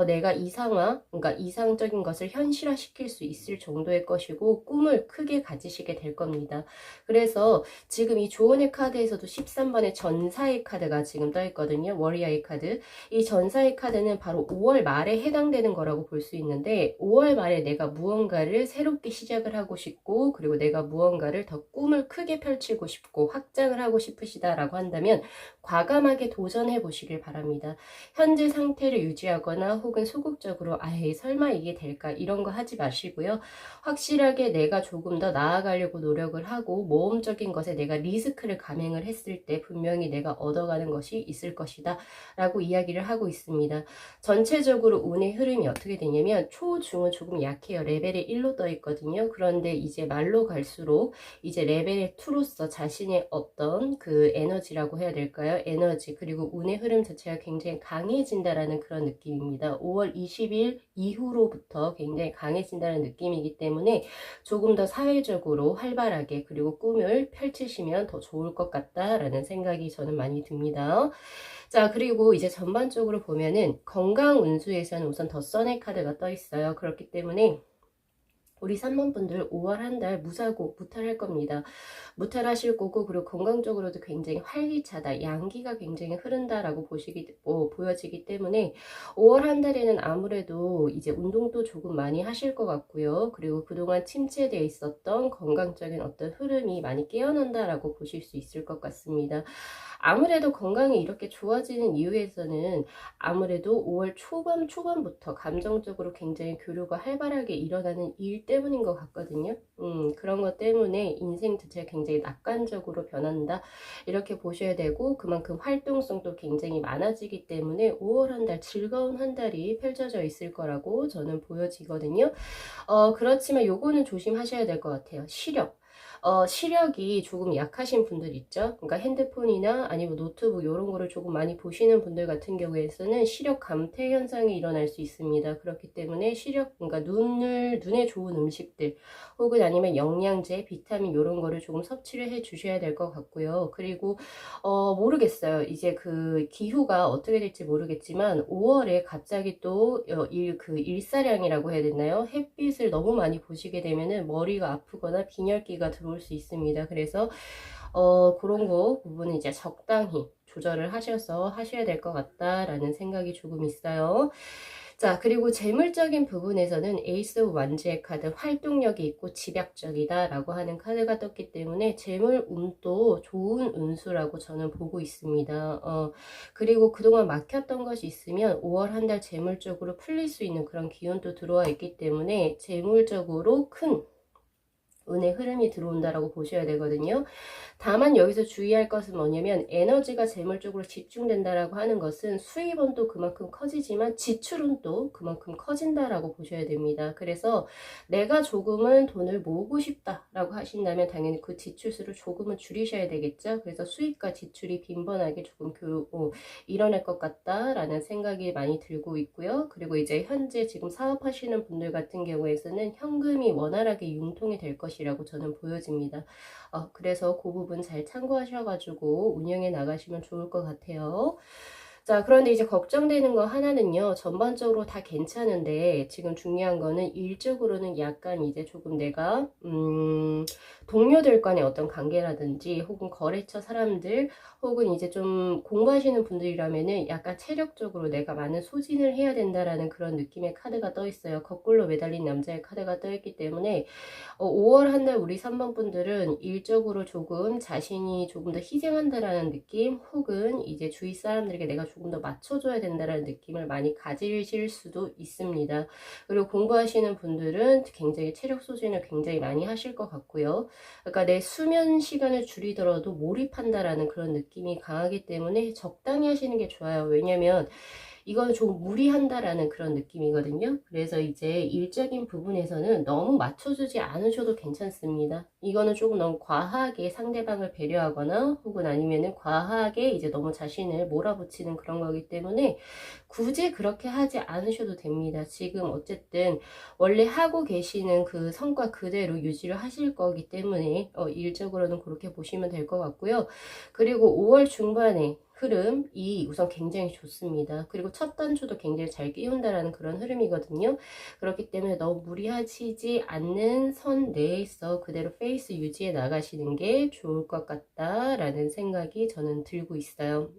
내가 이상화, 그러니까 이상적인 것을 현실화시킬 수 있을 정도의 것이고 꿈을 크게 가지시게 될 겁니다. 그래서 지금 이 조언의 카드에서도 13번의 전사의 카드가 지금 떠 있거든요. 워리어의 카드. 이 전사의 카드는 바로 5월 말에 해당되는 거라고 볼 수 있는데 5월 말에 내가 무언가를 새롭게 시작을 하고 싶고 그리고 내가 무언가를 더 꿈을 크게 펼치고 싶고 확장을 하고 싶으시다라고 한다면 과감하게 도전해 보시길 바랍니다. 현재 상태를 유지하거나 혹은 소극적으로 아예 설마 이게 될까 이런 거 하지 마시고요. 확실하게 내가 조금 더 나아가려고 노력을 하고 모험적인 것에 내가 리스크를 감행을 했을 때 분명히 내가 얻어가는 것이 있을 것이다 라고 이야기를 하고 있습니다. 전체적으로 운의 흐름이 어떻게 되냐면 초, 중은 조금 약해요. 레벨이 1로 떠 있거든요. 그런데 이제 말로 갈수록 이제 레벨 2로서 자신의 어떤 그 에너지라고 해야 될까요? 에너지 그리고 운의 흐름 자체가 굉장히 강해진다라는 그런 느낌입니다. 5월 20일 이후로부터 굉장히 강해진다는 느낌이기 때문에 조금 더 사회적으로 활발하게 그리고 꿈을 펼치시면 더 좋을 것 같다라는 생각이 저는 많이 듭니다. 자, 그리고 이제 전반적으로 보면은 건강 운수에서는 우선 더 선의 카드가 떠 있어요. 그렇기 때문에 우리 3번 분들 5월 한 달 무사고 무탈할 겁니다. 무탈하실 거고 그리고 건강적으로도 굉장히 활기차다. 양기가 굉장히 흐른다라고 보여지기 때문에 5월 한 달에는 아무래도 이제 운동도 조금 많이 하실 것 같고요. 그리고 그동안 침체되어 있었던 건강적인 어떤 흐름이 많이 깨어난다라고 보실 수 있을 것 같습니다. 아무래도 건강이 이렇게 좋아지는 이유에서는 아무래도 5월 초반부터 감정적으로 굉장히 교류가 활발하게 일어나는 일 때문인 것 같거든요. 그런 것 때문에 인생 자체가 굉장히 낙관적으로 변한다. 이렇게 보셔야 되고 그만큼 활동성도 굉장히 많아지기 때문에 5월 한 달 즐거운 한 달이 펼쳐져 있을 거라고 저는 보여지거든요. 그렇지만 요거는 조심하셔야 될 것 같아요. 시력이 조금 약하신 분들 있죠. 그러니까 핸드폰이나 아니면 노트북 이런 거를 조금 많이 보시는 분들 같은 경우에서는 시력 감퇴 현상이 일어날 수 있습니다. 그렇기 때문에 그러니까 눈에 좋은 음식들 혹은 아니면 영양제, 비타민 이런 거를 조금 섭취를 해 주셔야 될 것 같고요. 그리고 모르겠어요. 이제 그 기후가 어떻게 될지 모르겠지만 5월에 갑자기 또 일사량이라고 해야 되나요? 햇빛을 너무 많이 보시게 되면은 머리가 아프거나 빈혈기가 들어올 수 있습니다. 그래서 그런 거 부분은 이제 적당히 조절을 하셔서 하셔야 될 것 같다라는 생각이 조금 있어요. 자, 그리고 재물적인 부분에서는 에이스 오브 완즈의 카드 활동력이 있고 집약적이다 라고 하는 카드가 떴기 때문에 재물 운도 좋은 운수라고 저는 보고 있습니다. 그리고 그동안 막혔던 것이 있으면 5월 한 달 재물적으로 풀릴 수 있는 그런 기운도 들어와 있기 때문에 재물적으로 큰 운의 흐름이 들어온다라고 보셔야 되거든요. 다만 여기서 주의할 것은 뭐냐면 에너지가 재물 쪽으로 집중된다라고 하는 것은 수입은 또 그만큼 커지지만 지출은 또 그만큼 커진다라고 보셔야 됩니다. 그래서 내가 조금은 돈을 모으고 싶다라고 하신다면 당연히 그 지출수를 조금은 줄이셔야 되겠죠. 그래서 수입과 지출이 빈번하게 조금 일어날 것 같다라는 생각이 많이 들고 있고요. 그리고 이제 현재 지금 사업하시는 분들 같은 경우에서는 현금이 원활하게 융통이 될 것이라고 저는 보여집니다. 그래서 그 부분 잘 참고하셔가지고 운영해 나가시면 좋을 것 같아요. 자, 그런데 이제 걱정되는 거 하나는요. 전반적으로 다 괜찮은데 지금 중요한 거는 일적으로는 약간 이제 조금 내가 동료들 간의 어떤 관계라든지 혹은 거래처 사람들 혹은 이제 좀 공부하시는 분들이라면은 약간 체력적으로 내가 많은 소진을 해야 된다라는 그런 느낌의 카드가 떠 있어요. 거꾸로 매달린 남자의 카드가 떠 있기 때문에 5월 한 달 우리 3번 분들은 일적으로 조금 자신이 조금 더 희생한다라는 느낌 혹은 이제 주위 사람들에게 내가 조금 더 맞춰줘야 된다라는 느낌을 많이 가지실 수도 있습니다. 그리고 공부하시는 분들은 굉장히 체력 소진을 굉장히 많이 하실 것 같고요. 그러니까 내 수면 시간을 줄이더라도 몰입한다라는 그런 느낌이 강하기 때문에 적당히 하시는 게 좋아요. 왜냐면 이건 좀 무리한다라는 그런 느낌이거든요. 그래서 이제 일적인 부분에서는 너무 맞춰주지 않으셔도 괜찮습니다. 이거는 조금 너무 과하게 상대방을 배려하거나 혹은 아니면은 과하게 이제 너무 자신을 몰아붙이는 그런 거기 때문에 굳이 그렇게 하지 않으셔도 됩니다. 지금 어쨌든 원래 하고 계시는 그 성과 그대로 유지를 하실 거기 때문에 일적으로는 그렇게 보시면 될 것 같고요. 그리고 5월 중반에 흐름이 우선 굉장히 좋습니다. 그리고 첫 단추도 굉장히 잘 끼운다라는 그런 흐름이거든요. 그렇기 때문에 너무 무리하시지 않는 선 내에서 그대로 페이스 유지해 나가시는 게 좋을 것 같다라는 생각이 저는 들고 있어요.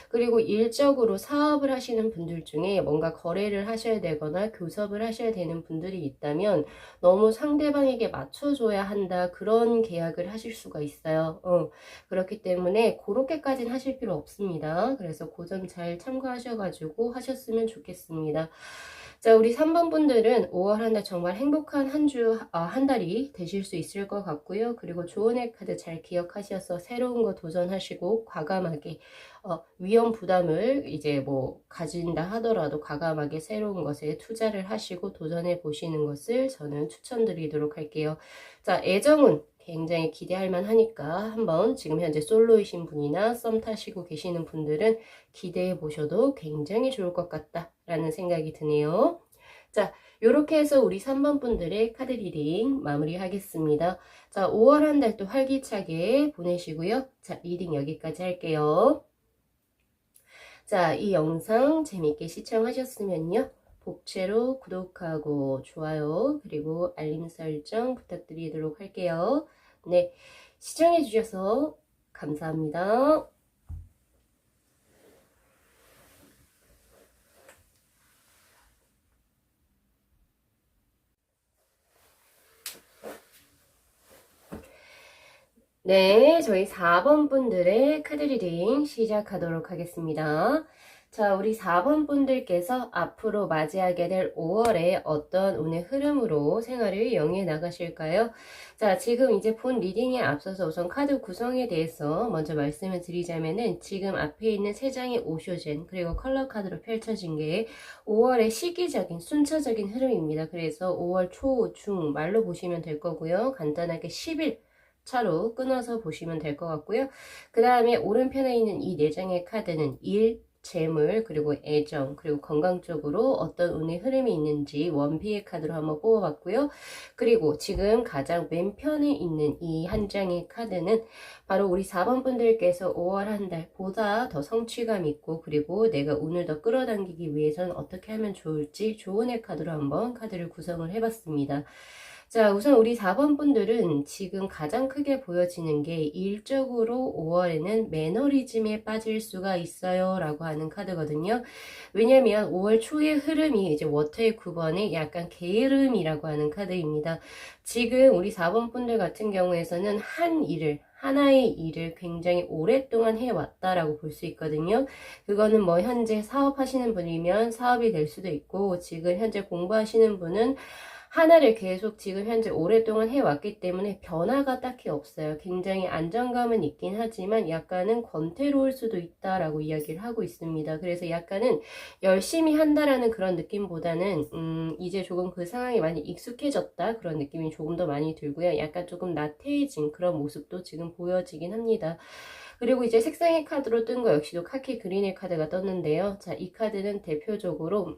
그리고 일적으로 사업을 하시는 분들 중에 뭔가 거래를 하셔야 되거나 교섭을 하셔야 되는 분들이 있다면 너무 상대방에게 맞춰줘야 한다 그런 계약을 하실 수가 있어요. 그렇기 때문에 그렇게까지는 하실 필요 없습니다. 그래서 그 점 잘 참고하셔가지고 하셨으면 좋겠습니다. 자, 우리 3번 분들은 5월 한 달 정말 행복한 한 달이 되실 수 있을 것 같고요. 그리고 조언의 카드 잘 기억하셔서 새로운 거 도전하시고 과감하게 위험 부담을 이제 뭐 가진다 하더라도 과감하게 새로운 것에 투자를 하시고 도전해 보시는 것을 저는 추천드리도록 할게요. 자, 애정은 굉장히 기대할 만하니까 한번 지금 현재 솔로이신 분이나 썸 타시고 계시는 분들은 기대해 보셔도 굉장히 좋을 것 같다라는 생각이 드네요. 자, 요렇게 해서 우리 3번 분들의 카드 리딩 마무리하겠습니다. 자, 5월 한 달 또 활기차게 보내시고요. 자, 리딩 여기까지 할게요. 자, 이 영상 재밌게 시청하셨으면요. 복채로 구독하고 좋아요 그리고 알림 설정 부탁드리도록 할게요. 네, 시청해 주셔서 감사합니다. 네, 저희 4번 분들의 카드 리딩 시작하도록 하겠습니다. 자, 우리 4번 분들께서 앞으로 맞이하게 될 5월에 어떤 운의 흐름으로 생활을 영위해 나가실까요? 자, 지금 이제 본 리딩에 앞서서 우선 카드 구성에 대해서 먼저 말씀을 드리자면은 지금 앞에 있는 3장의 오쇼젠 그리고 컬러 카드로 펼쳐진 게 5월의 시기적인 순차적인 흐름입니다. 그래서 5월 초, 중, 말로 보시면 될 거고요. 간단하게 10일 차로 끊어서 보시면 될 것 같고요. 그 다음에 오른편에 있는 이 4장의 카드는 일, 재물, 그리고 애정, 그리고 건강 쪽으로 어떤 운의 흐름이 있는지 원피의 카드로 한번 뽑아봤고요. 그리고 지금 가장 왼편에 있는 이 한 장의 카드는 바로 우리 4번 분들께서 5월 한 달 보다 더 성취감 있고 그리고 내가 운을 더 끌어당기기 위해서는 어떻게 하면 좋을지 조언의 카드로 한번 카드를 구성을 해봤습니다. 자, 우선 우리 4번 분들은 지금 가장 크게 보여지는 게 일적으로 5월에는 매너리즘에 빠질 수가 있어요 라고 하는 카드거든요. 왜냐면 5월 초의 흐름이 이제 워터의 9번에 약간 게으름이라고 하는 카드입니다. 지금 우리 4번 분들 같은 경우에서는 하나의 일을 굉장히 오랫동안 해왔다라고 볼 수 있거든요. 그거는 뭐 현재 사업하시는 분이면 사업이 될 수도 있고 지금 현재 공부하시는 분은 하나를 계속 지금 현재 오랫동안 해왔기 때문에 변화가 딱히 없어요. 굉장히 안정감은 있긴 하지만 약간은 권태로울 수도 있다라고 이야기를 하고 있습니다. 그래서 약간은 열심히 한다라는 그런 느낌보다는 이제 조금 그 상황이 많이 익숙해졌다 그런 느낌이 조금 더 많이 들고요. 약간 조금 나태해진 그런 모습도 지금 보여지긴 합니다. 그리고 이제 색상의 카드로 뜬 거 역시도 카키 그린의 카드가 떴는데요. 자, 이 카드는 대표적으로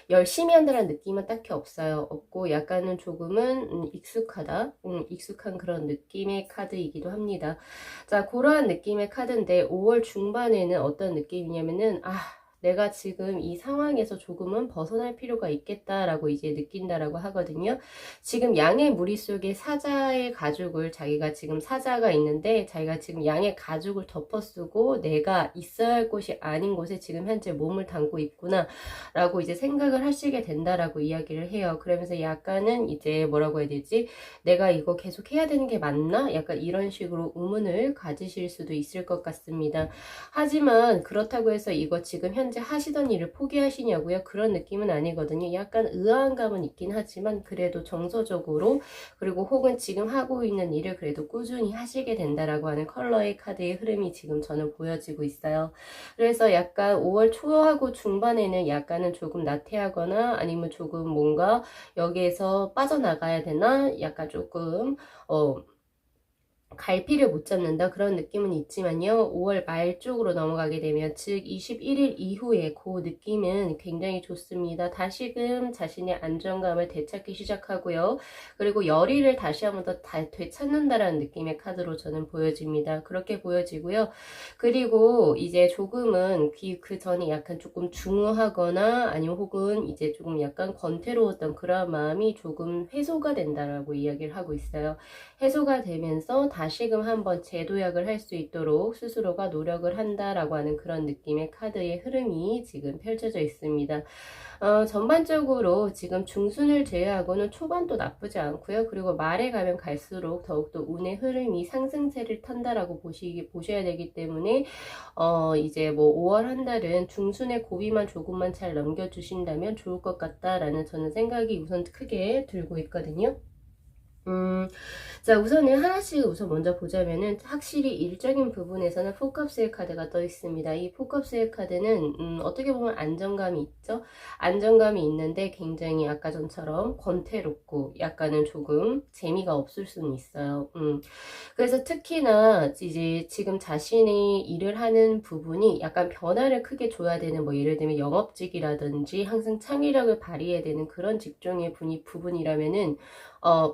열심히 한다는 느낌은 딱히 없고 약간은 조금은 익숙하다 익숙한 그런 느낌의 카드이기도 합니다. 자, 그러한 느낌의 카드인데 5월 중반에는 어떤 느낌이냐면은 내가 지금 이 상황에서 조금은 벗어날 필요가 있겠다라고 이제 느낀다라고 하거든요. 지금 양의 무리 속에 사자의 가죽을, 자기가 지금 사자가 있는데 자기가 지금 양의 가죽을 덮어쓰고 내가 있어야 할 곳이 아닌 곳에 지금 현재 몸을 담고 있구나 라고 이제 생각을 하시게 된다라고 이야기를 해요. 그러면서 약간은 이제 뭐라고 해야 되지? 내가 이거 계속 해야 되는 게 맞나? 약간 이런 식으로 의문을 가지실 수도 있을 것 같습니다. 하지만 그렇다고 해서 이거 지금 현재 하시던 일을 포기하시냐고요? 그런 느낌은 아니거든요. 약간 의아한 감은 있긴 하지만 그래도 정서적으로, 그리고 혹은 지금 하고 있는 일을 그래도 꾸준히 하시게 된다라고 하는 컬러의 카드의 흐름이 지금 저는 보여지고 있어요. 그래서 약간 5월 초하고 중반에는 약간은 조금 나태하거나 아니면 조금 뭔가 여기에서 빠져나가야 되나? 약간 조금 갈피를 못 잡는다 그런 느낌은 있지만요. 5월 말 쪽으로 넘어가게 되면, 즉 21일 이후에 그 느낌은 굉장히 좋습니다. 다시금 자신의 안정감을 되찾기 시작하고요. 그리고 열의를 다시 한번 더 되찾는다라는 느낌의 카드로 저는 보여집니다. 그렇게 보여지고요. 그리고 이제 조금은 그 전에 약간 조금 중후하거나 아니면 혹은 이제 조금 약간 권태로웠던 그런 마음이 조금 해소가 된다라고 이야기를 하고 있어요. 해소가 되면서 다시금 한번 재도약을 할 수 있도록 스스로가 노력을 한다라고 하는 그런 느낌의 카드의 흐름이 지금 펼쳐져 있습니다. 전반적으로 지금 중순을 제외하고는 초반도 나쁘지 않고요. 그리고 말에 가면 갈수록 더욱더 운의 흐름이 상승세를 탄다라고 보셔야 되기 때문에 이제 뭐 5월 한 달은 중순의 고비만 조금만 잘 넘겨주신다면 좋을 것 같다라는 저는 생각이 우선 크게 들고 있거든요. 자, 우선은 하나씩 우선 먼저 보자면은, 확실히 일적인 부분에서는 포컵스의 카드가 떠 있습니다. 이 포컵스의 카드는 어떻게 보면 안정감이 있죠. 안정감이 있는데 굉장히 아까 전처럼 권태롭고 약간은 조금 재미가 없을 수는 있어요. 그래서 특히나 이제 지금 자신이 일을 하는 부분이 약간 변화를 크게 줘야 되는, 뭐 예를 들면 영업직이라든지 항상 창의력을 발휘해야 되는 그런 직종의 부분이라면은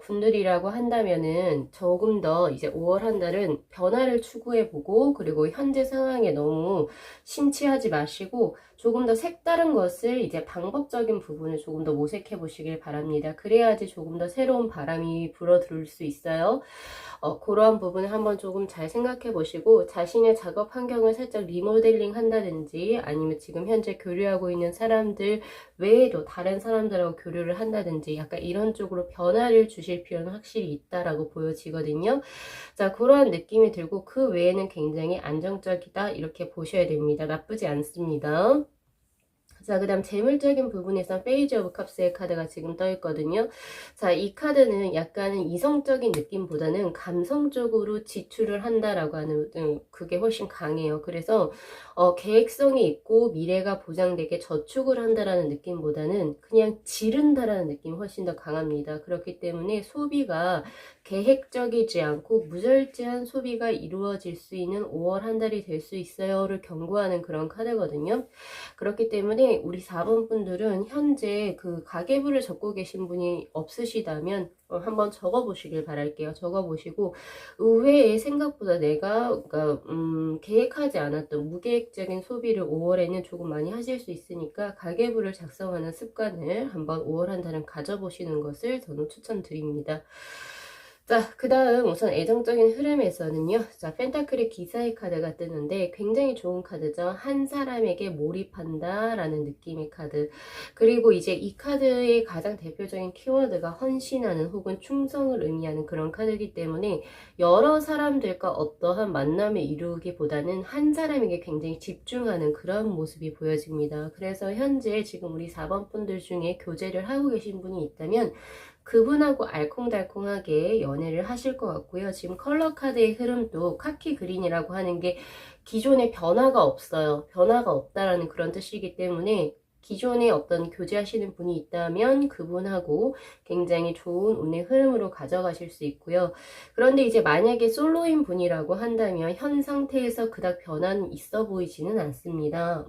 분들이라고 한다면은 조금 더 이제 5월 한 달은 변화를 추구해보고, 그리고 현재 상황에 너무 심취하지 마시고 조금 더 색다른 것을, 이제 방법적인 부분을 조금 더 모색해 보시길 바랍니다. 그래야지 조금 더 새로운 바람이 불어 들어올 수 있어요. 그러한 부분을 한번 조금 잘 생각해 보시고, 자신의 작업 환경을 살짝 리모델링 한다든지 아니면 지금 현재 교류하고 있는 사람들 외에도 다른 사람들하고 교류를 한다든지 약간 이런 쪽으로 변화를 주실 필요는 확실히 있다라고 보여지거든요. 자, 그러한 느낌이 들고 그 외에는 굉장히 안정적이다 이렇게 보셔야 됩니다. 나쁘지 않습니다. 자, 그 다음 재물적인 부분에서 페이지 오브 컵스의 카드가 지금 떠 있거든요. 자, 이 카드는 약간은 이성적인 느낌보다는 감성적으로 지출을 한다라고 하는, 그게 훨씬 강해요. 그래서 계획성이 있고 미래가 보장되게 저축을 한다라는 느낌보다는 그냥 지른다라는 느낌이 훨씬 더 강합니다. 그렇기 때문에 소비가 계획적이지 않고 무절제한 소비가 이루어질 수 있는 5월 한 달이 될 수 있어요를 경고하는 그런 카드거든요. 그렇기 때문에 우리 4번 분들은 현재 그 가계부를 적고 계신 분이 없으시다면 한번 적어보시길 바랄게요. 적어보시고 의외에 생각보다 내가 그러니까 계획하지 않았던 무계획적인 소비를 5월에는 조금 많이 하실 수 있으니까 가계부를 작성하는 습관을 한번 5월 한 달은 가져보시는 것을 저는 추천드립니다. 자, 그 다음 우선 애정적인 흐름에서는요. 자, 펜타클의 기사의 카드가 뜨는데 굉장히 좋은 카드죠. 한 사람에게 몰입한다 라는 느낌의 카드. 그리고 이제 이 카드의 가장 대표적인 키워드가 헌신하는 혹은 충성을 의미하는 그런 카드이기 때문에 여러 사람들과 어떠한 만남을 이루기보다는 한 사람에게 굉장히 집중하는 그런 모습이 보여집니다. 그래서 현재 지금 우리 4번 분들 중에 교제를 하고 계신 분이 있다면 그분하고 알콩달콩하게 연애를 하실 것 같고요. 지금 컬러 카드의 흐름도 카키 그린이라고 하는 게 기존에 변화가 없어요. 변화가 없다라는 그런 뜻이기 때문에 기존에 어떤 교제하시는 분이 있다면 그분하고 굉장히 좋은 운의 흐름으로 가져가실 수 있고요. 그런데 이제 만약에 솔로인 분이라고 한다면 현 상태에서 그닥 변화는 있어 보이지는 않습니다.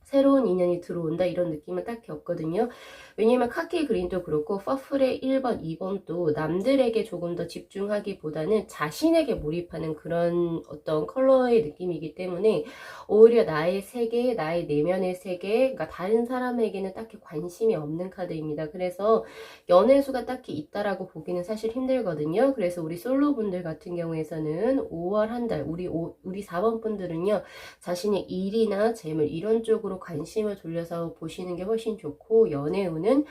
새로운 인연이 들어온다 이런 느낌은 딱히 없거든요. 왜냐면 카키 그린도 그렇고 퍼플의 1번, 2번도 남들에게 조금 더 집중하기보다는 자신에게 몰입하는 그런 어떤 컬러의 느낌이기 때문에 오히려 나의 세계, 나의 내면의 세계, 그러니까 다른 사람에게는 딱히 관심이 없는 카드입니다. 그래서 연애수가 딱히 있다라고 보기는 사실 힘들거든요. 그래서 우리 솔로분들 같은 경우에서는 5월 한 달, 우리 4번 분들은요, 자신의 일이나 재물 이런 쪽으로 관심을 돌려서 보시는 게 훨씬 좋고, 연애운은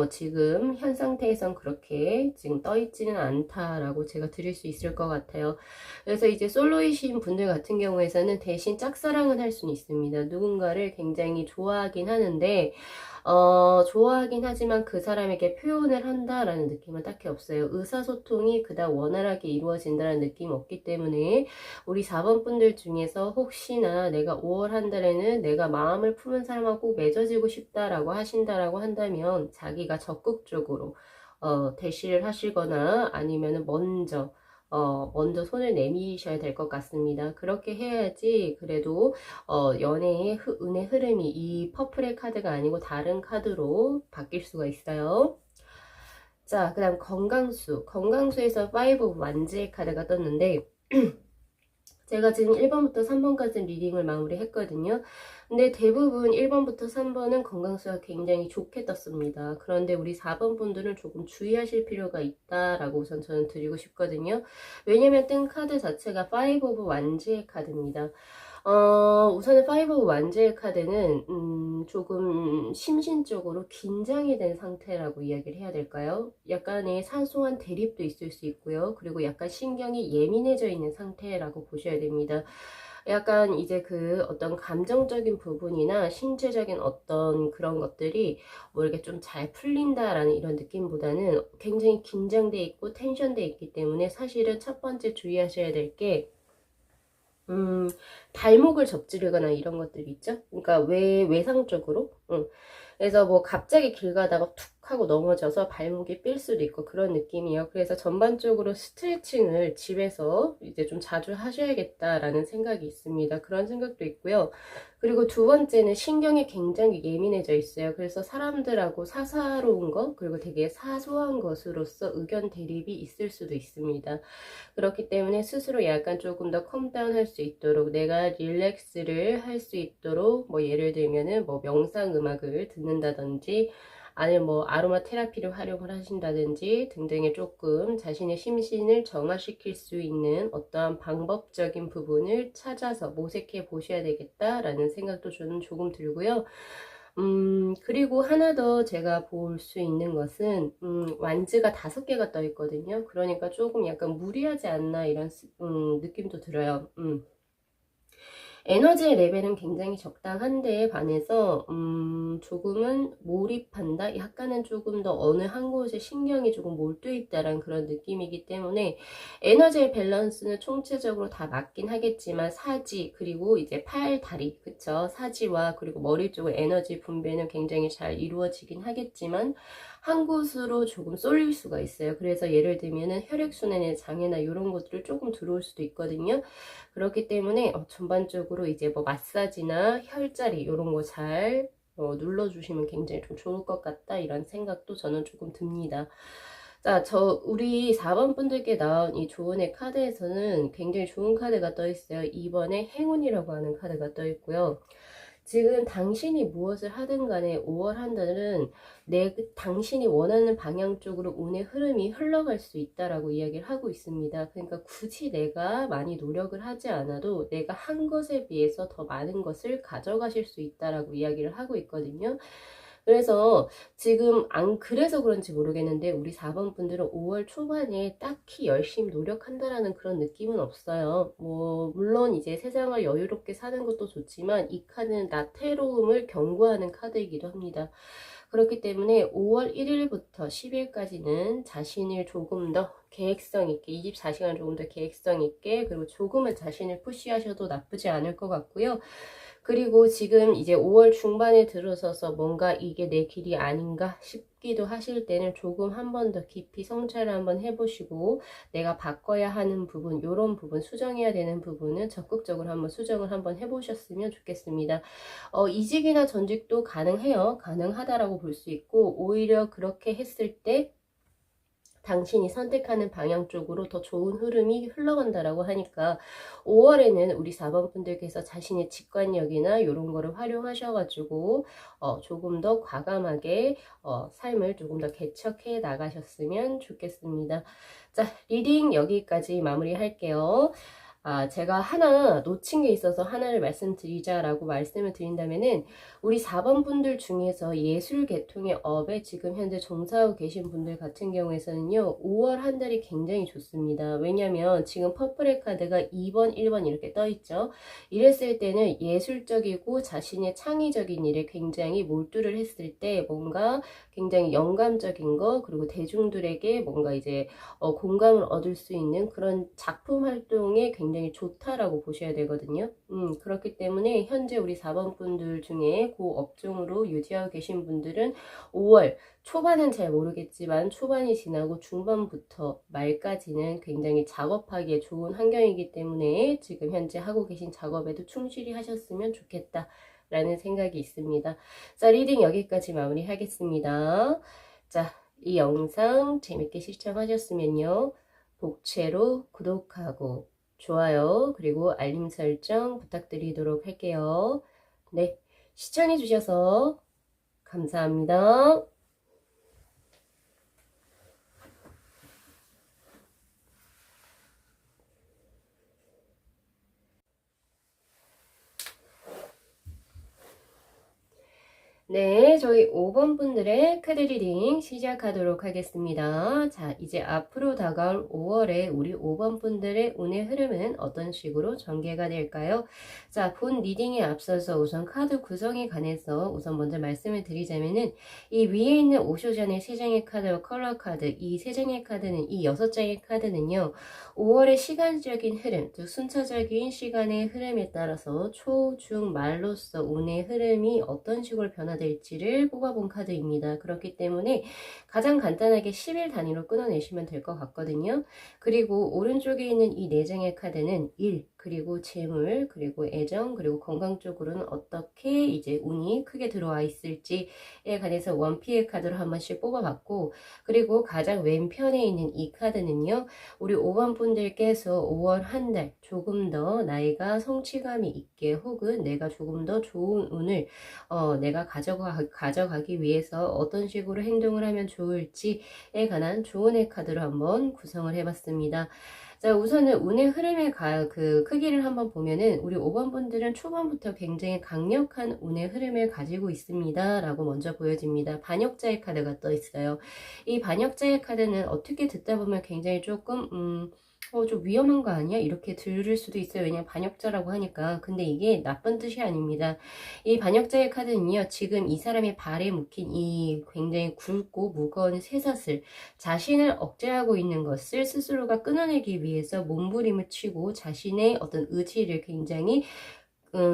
지금 현 상태에선 그렇게 지금 떠있지는 않다라고 제가 드릴 수 있을 것 같아요. 그래서 이제 솔로이신 분들 같은 경우에서는 대신 짝사랑은 할 수는 있습니다. 누군가를 굉장히 좋아하긴 하는데 좋아하긴 하지만 그 사람에게 표현을 한다라는 느낌은 딱히 없어요. 의사소통이 그닥 원활하게 이루어진다는 느낌이 없기 때문에 우리 4번 분들 중에서 혹시나 내가 5월 한 달에는 내가 마음을 품은 사람하고 꼭 맺어지고 싶다라고 하신다라고 한다면 자기가 적극적으로 대시를 하시거나 아니면은 먼저 손을 내미셔야 될 것 같습니다. 그렇게 해야지 그래도 연애의 운의 흐름이 이 퍼플의 카드가 아니고 다른 카드로 바뀔 수가 있어요. 자, 그 다음 건강수에서 5 완지의 카드가 떴는데 제가 지금 1번부터 3번까지 리딩을 마무리했거든요. 근데 대부분 1번부터 3번은 건강수가 굉장히 좋게 떴습니다. 그런데 우리 4번 분들은 조금 주의하실 필요가 있다라고 우선 저는 드리고 싶거든요. 왜냐면 뜬 카드 자체가 5 오브 완지의 카드입니다. 우선은 5 오브 완지의 카드는 조금 심신적으로 긴장이 된 상태라고 이야기를 해야 될까요? 약간의 사소한 대립도 있을 수 있고요. 그리고 약간 신경이 예민해져 있는 상태라고 보셔야 됩니다. 약간 이제 그 어떤 감정적인 부분이나 신체적인 어떤 그런 것들이 뭐 이렇게 좀 잘 풀린다라는 이런 느낌보다는 굉장히 긴장돼 있고 텐션돼 있기 때문에 사실은 첫 번째 주의하셔야 될게 발목을 접지르거나 이런 것들이 있죠. 그러니까 외상적으로. 그래서 뭐 갑자기 길 가다가 툭 하고 넘어져서 발목이 삘 수도 있고 그런 느낌이에요. 그래서 전반적으로 스트레칭을 집에서 이제 좀 자주 하셔야겠다라는 생각이 있습니다. 그런 생각도 있고요. 그리고 두 번째는 신경이 굉장히 예민해져 있어요. 그래서 사람들하고 사사로운 것, 그리고 되게 사소한 것으로서 의견 대립이 있을 수도 있습니다. 그렇기 때문에 스스로 약간 조금 더 컴다운 할 수 있도록 내가 릴렉스를 할 수 있도록 뭐 예를 들면은 뭐 명상 음악을 듣는다든지 아니면 뭐 아로마 테라피를 활용을 하신다든지 등등의 조금 자신의 심신을 정화시킬 수 있는 어떠한 방법적인 부분을 찾아서 모색해 보셔야 되겠다라는 생각도 저는 조금 들고요. 그리고 하나 더 제가 볼 수 있는 것은, 완즈가 5개가 떠 있거든요. 그러니까 조금 약간 무리하지 않나 이런 느낌도 들어요. 에너지의 레벨은 굉장히 적당한데 반해서 조금은 몰입한다? 약간은 조금 더 어느 한 곳에 신경이 조금 몰두해 있다라는 그런 느낌이기 때문에 에너지의 밸런스는 총체적으로 다 맞긴 하겠지만 사지 그리고 이제 팔, 다리 그쵸? 사지와 그리고 머리 쪽의 에너지 분배는 굉장히 잘 이루어지긴 하겠지만 한 곳으로 조금 쏠릴 수가 있어요. 그래서 예를 들면은 혈액순환의 장애나 이런 것들을 조금 들어올 수도 있거든요. 그렇기 때문에 전반적으로 이제 뭐 마사지나 혈자리 이런 거 잘 눌러주시면 굉장히 좀 좋을 것 같다 이런 생각도 저는 조금 듭니다. 자, 우리 4번 분들께 나온 이 조언의 카드에서는 굉장히 좋은 카드가 떠 있어요. 2번에 행운이라고 하는 카드가 떠 있고요. 지금 당신이 무엇을 하든 간에 5월 한 달은 당신이 원하는 방향 쪽으로 운의 흐름이 흘러갈 수 있다라고 이야기를 하고 있습니다. 그러니까 굳이 내가 많이 노력을 하지 않아도 내가 한 것에 비해서 더 많은 것을 가져가실 수 있다라고 이야기를 하고 있거든요. 그래서 지금 그래서 그런지 모르겠는데 우리 4번 분들은 5월 초반에 딱히 열심히 노력한다라는 그런 느낌은 없어요. 뭐 물론 이제 세상을 여유롭게 사는 것도 좋지만 이 카드는 나태로움을 경고하는 카드이기도 합니다. 그렇기 때문에 5월 1일부터 10일까지는 자신을 조금 더 계획성 있게 24시간 조금 더 계획성 있게 그리고 조금은 자신을 푸시하셔도 나쁘지 않을 것 같고요. 그리고 지금 이제 5월 중반에 들어서서 뭔가 이게 내 길이 아닌가 싶기도 하실 때는 조금 한 번 더 깊이 성찰을 한번 해보시고 내가 바꿔야 하는 부분, 요런 부분, 수정해야 되는 부분은 적극적으로 한번 수정을 한번 해보셨으면 좋겠습니다. 이직이나 전직도 가능해요. 가능하다라고 볼 수 있고, 오히려 그렇게 했을 때 당신이 선택하는 방향 쪽으로 더 좋은 흐름이 흘러간다라고 하니까 5월에는 우리 4번 분들께서 자신의 직관력이나 이런 거를 활용하셔가지고 조금 더 과감하게 삶을 조금 더 개척해 나가셨으면 좋겠습니다. 자, 리딩 여기까지 마무리할게요. 제가 하나 놓친 게 있어서 하나를 말씀드리자라고 말씀을 드린다면은 우리 4번 분들 중에서 예술 계통의 업에 지금 현재 종사하고 계신 분들 같은 경우에서는요, 5월 한 달이 굉장히 좋습니다. 왜냐면 지금 퍼플의 카드가 2번, 1번 이렇게 떠 있죠. 이랬을 때는 예술적이고 자신의 창의적인 일에 굉장히 몰두를 했을 때 뭔가 굉장히 영감적인 거, 그리고 대중들에게 뭔가 이제 공감을 얻을 수 있는 그런 작품 활동에 굉장히 좋다라고 보셔야 되거든요. 그렇기 때문에 현재 우리 4번 분들 중에 그 업종으로 유지하고 계신 분들은 5월 초반은 잘 모르겠지만 초반이 지나고 중반부터 말까지는 굉장히 작업하기에 좋은 환경이기 때문에 지금 현재 하고 계신 작업에도 충실히 하셨으면 좋겠다 라는 생각이 있습니다. 자, 리딩 여기까지 마무리하겠습니다. 자, 이 영상 재밌게 시청하셨으면요, 복채로 구독하고 좋아요 그리고 알림 설정 부탁드리도록 할게요. 네, 시청해 주셔서 감사합니다. 네, 저희 5번 분들의 카드 리딩 시작하도록 하겠습니다. 자, 이제 앞으로 다가올 5월에 우리 5번 분들의 운의 흐름은 어떤 식으로 전개가 될까요? 자, 본 리딩에 앞서서 우선 카드 구성에 관해서 우선 먼저 말씀을 드리자면은 이 위에 있는 오쇼전의 3장의 카드와 컬러 카드, 이 3장의 카드는, 이 6장의 카드는요, 5월의 시간적인 흐름, 즉 순차적인 시간의 흐름에 따라서 초, 중, 말로서 운의 흐름이 어떤 식으로 변화될지를 뽑아본 카드입니다. 그렇기 때문에 가장 간단하게 10일 단위로 끊어내시면 될 것 같거든요. 그리고 오른쪽에 있는 이 4장의 카드는 일, 그리고 재물, 그리고 애정, 그리고 건강 쪽으로는 어떻게 이제 운이 크게 들어와 있을지에 관해서 원피의 카드로 한 번씩 뽑아봤고, 그리고 가장 왼편에 있는 이 카드는요, 우리 5번 분들께서 5월 한 달 조금 더 나이가 성취감이 있게, 혹은 내가 조금 더 좋은 운을 내가 가져가기 위해서 어떤 식으로 행동을 하면 좋을지에 관한 조언의 카드로 한번 구성을 해봤습니다. 자, 우선은 운의 흐름의 그 크기를 한번 보면은 우리 5번 분들은 초반부터 굉장히 강력한 운의 흐름을 가지고 있습니다 라고 먼저 보여집니다. 반역자의 카드가 떠 있어요. 이 반역자의 카드는 어떻게 듣다 보면 굉장히 조금 좀 위험한 거 아니야? 이렇게 들을 수도 있어요. 왜냐면 반역자라고 하니까. 근데 이게 나쁜 뜻이 아닙니다. 이 반역자의 카드는요, 지금 이 사람의 발에 묶인 이 굉장히 굵고 무거운 쇠사슬, 자신을 억제하고 있는 것을 스스로가 끊어내기 위해서 몸부림을 치고 자신의 어떤 의지를 굉장히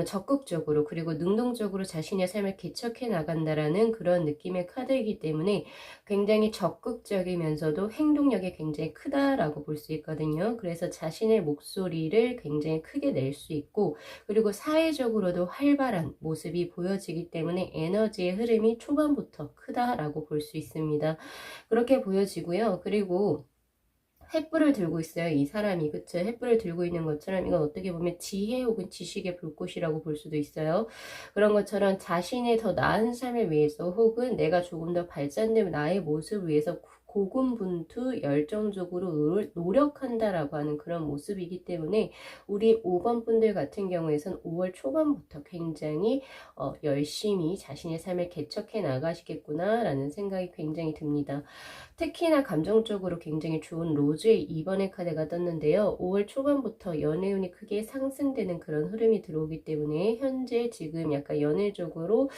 적극적으로, 그리고 능동적으로 자신의 삶을 개척해 나간다라는 그런 느낌의 카드이기 때문에 굉장히 적극적이면서도 행동력이 굉장히 크다라고 볼 수 있거든요. 그래서 자신의 목소리를 굉장히 크게 낼 수 있고, 그리고 사회적으로도 활발한 모습이 보여지기 때문에 에너지의 흐름이 초반부터 크다라고 볼 수 있습니다. 그렇게 보여지고요. 그리고 횃불을 들고 있어요. 이 사람이. 그쵸? 횃불을 들고 있는 것처럼 이건 어떻게 보면 지혜 혹은 지식의 불꽃이라고 볼 수도 있어요. 그런 것처럼 자신의 더 나은 삶을 위해서, 혹은 내가 조금 더 발전된 나의 모습을 위해서 고군분투 열정적으로 노력한다라고 하는 그런 모습이기 때문에 우리 5번 분들 같은 경우에선 5월 초반부터 굉장히 열심히 자신의 삶을 개척해 나가시겠구나 라는 생각이 굉장히 듭니다. 특히나 감정적으로 굉장히 좋은 로즈의 2번의 카드가 떴는데요. 5월 초반부터 연애운이 크게 상승되는 그런 흐름이 들어오기 때문에 현재 지금 약간 연애적으로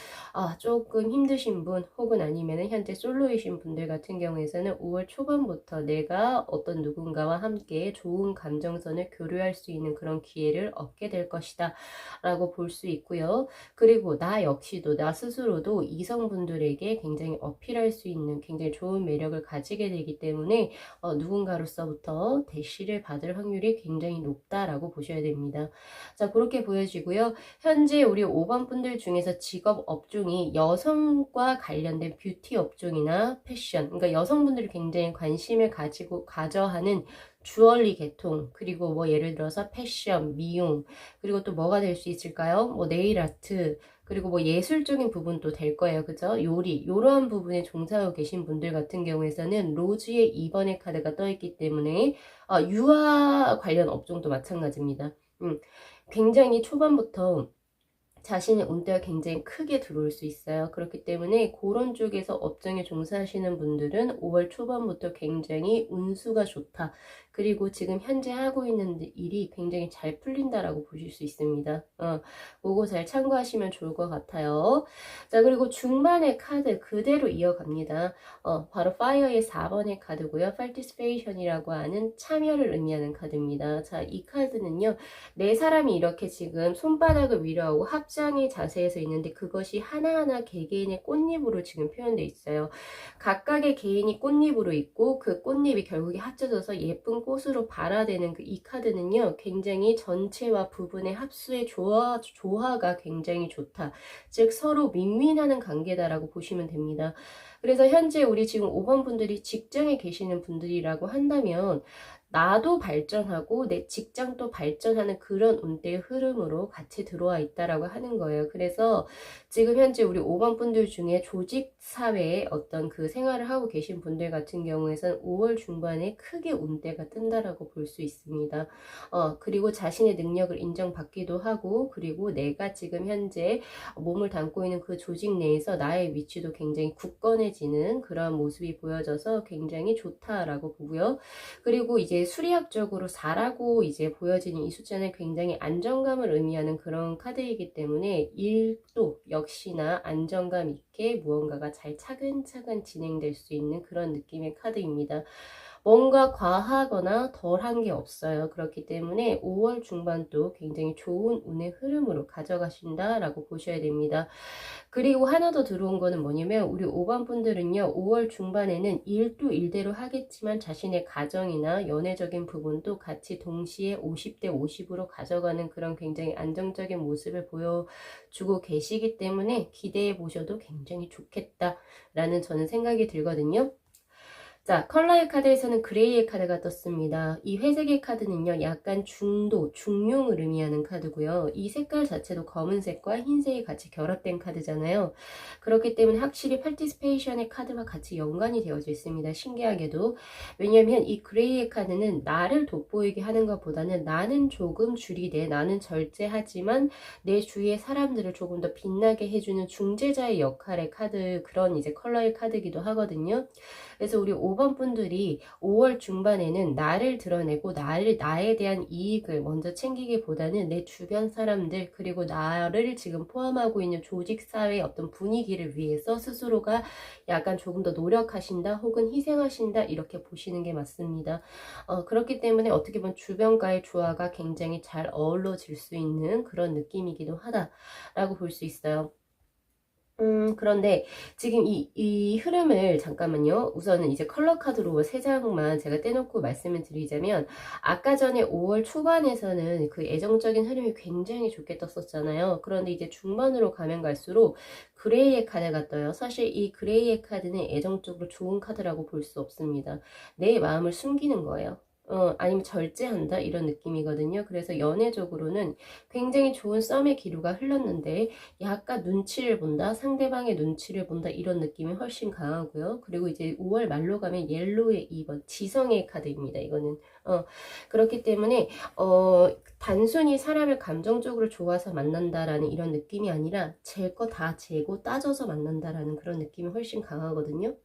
조금 힘드신 분, 혹은 아니면 현재 솔로이신 분들 같은 경우에서는 경우에서는 5월 초반부터 내가 어떤 누군가와 함께 좋은 감정선을 교류할 수 있는 그런 기회를 얻게 될 것이다 라고 볼 수 있고요. 그리고 나 역시도 나 스스로도 이성분들에게 굉장히 어필할 수 있는 굉장히 좋은 매력을 가지게 되기 때문에 누군가로서부터 대시를 받을 확률이 굉장히 높다라고 보셔야 됩니다. 자, 그렇게 보여지고요. 현재 우리 5번 분들 중에서 직업 업종이 여성과 관련된 뷰티 업종이나 패션, 그러니까 여성분들이 굉장히 관심을 가져 하는 주얼리 계통, 그리고 뭐 예를 들어서 패션, 미용, 그리고 또 뭐가 될 수 있을까요? 뭐 네일 아트, 그리고 뭐 예술적인 부분도 될 거예요. 그죠? 요리, 이러한 부분에 종사하고 계신 분들 같은 경우에서는 로즈의 2번의 카드가 떠 있기 때문에 유아 관련 업종도 마찬가지입니다. 굉장히 초반부터 자신의 운대가 굉장히 크게 들어올 수 있어요. 그렇기 때문에 그런 쪽에서 업종에 종사하시는 분들은 5월 초반부터 굉장히 운수가 좋다. 그리고 지금 현재 하고 있는 일이 굉장히 잘 풀린다라고 보실 수 있습니다. 그거 잘 참고하시면 좋을 것 같아요. 자, 그리고 중반의 카드 그대로 이어갑니다. 바로 파이어의 4번의 카드고요. Participation이라고 하는 참여를 의미하는 카드입니다. 자, 이 카드는요. 네 사람이 이렇게 지금 손바닥을 위로하고 합장의 자세에서 있는데 그것이 하나하나 개개인의 꽃잎으로 지금 표현되어 있어요. 각각의 개인이 꽃잎으로 있고 그 꽃잎이 결국에 합쳐져서 예쁜 꽃으로 발화되는 그 이 카드는요. 굉장히 전체와 부분의 합수의 조화가 굉장히 좋다. 즉 서로 윈윈하는 관계다라고 보시면 됩니다. 그래서 현재 우리 지금 5번 분들이 직장에 계시는 분들이라고 한다면 나도 발전하고 내 직장도 발전하는 그런 운대의 흐름으로 같이 들어와 있다라고 하는 거예요. 그래서 지금 현재 우리 5번 분들 중에 조직 사회에 어떤 그 생활을 하고 계신 분들 같은 경우에는 5월 중반에 크게 운대가 뜬다라고 볼 수 있습니다. 그리고 자신의 능력을 인정받기도 하고 그리고 내가 지금 현재 몸을 담고 있는 그 조직 내에서 나의 위치도 굉장히 굳건해지는 그런 모습이 보여져서 굉장히 좋다라고 보고요. 그리고 이제 수리학적으로 4라고 이제 보여지는 이 숫자는 굉장히 안정감을 의미하는 그런 카드이기 때문에 일도 역시나 안정감 있게 무언가가 잘 차근차근 진행될 수 있는 그런 느낌의 카드입니다. 뭔가 과하거나 덜한 게 없어요. 그렇기 때문에 5월 중반도 굉장히 좋은 운의 흐름으로 가져가신다라고 보셔야 됩니다. 그리고 하나 더 들어온 거는 뭐냐면 우리 5번 분들은요. 5월 중반에는 일도 일대로 하겠지만 자신의 가정이나 연애적인 부분도 같이 동시에 50대 50으로 가져가는 그런 굉장히 안정적인 모습을 보여주고 계시기 때문에 기대해 보셔도 굉장히 좋겠다라는 저는 생각이 들거든요. 자, 컬러의 카드에서는 그레이의 카드가 떴습니다. 이 회색의 카드는요, 약간 중도, 중용을 의미하는 카드고요. 이 색깔 자체도 검은색과 흰색이 같이 결합된 카드잖아요. 그렇기 때문에 확실히 파티스페이션의 카드와 같이 연관이 되어져 있습니다. 신기하게도. 왜냐면 이 그레이의 카드는 나를 돋보이게 하는 것보다는 나는 조금 줄이되 나는 절제하지만 내 주위의 사람들을 조금 더 빛나게 해주는 중재자의 역할의 카드, 그런 이제 컬러의 카드이기도 하거든요. 그래서 우리 5번 분들이 5월 중반에는 나를 드러내고 나에 대한 이익을 먼저 챙기기보다는 내 주변 사람들 그리고 나를 지금 포함하고 있는 조직사회의 어떤 분위기를 위해서 스스로가 약간 조금 더 노력하신다 혹은 희생하신다 이렇게 보시는 게 맞습니다. 그렇기 때문에 어떻게 보면 주변과의 조화가 굉장히 잘 어우러질 수 있는 그런 느낌이기도 하다라고 볼 수 있어요. 그런데 지금 이 흐름을 잠깐만요. 우선은 이제 컬러 카드로 3장만 제가 떼놓고 말씀을 드리자면 아까 전에 5월 초반에서는 그 애정적인 흐름이 굉장히 좋게 떴었잖아요. 그런데 이제 중반으로 가면 갈수록 그레이의 카드가 떠요. 사실 이 그레이의 카드는 애정적으로 좋은 카드라고 볼 수 없습니다. 내 마음을 숨기는 거예요. 아니면 절제한다 이런 느낌이거든요. 그래서 연애적으로는 굉장히 좋은 썸의 기류가 흘렀는데 약간 눈치를 본다, 상대방의 눈치를 본다 이런 느낌이 훨씬 강하고요. 그리고 이제 5월 말로 가면 옐로우의 2번 지성의 카드입니다. 이거는 그렇기 때문에 단순히 사람을 감정적으로 좋아서 만난다라는 이런 느낌이 아니라 잴 거 다 재고 따져서 만난다라는 그런 느낌이 훨씬 강하거든요.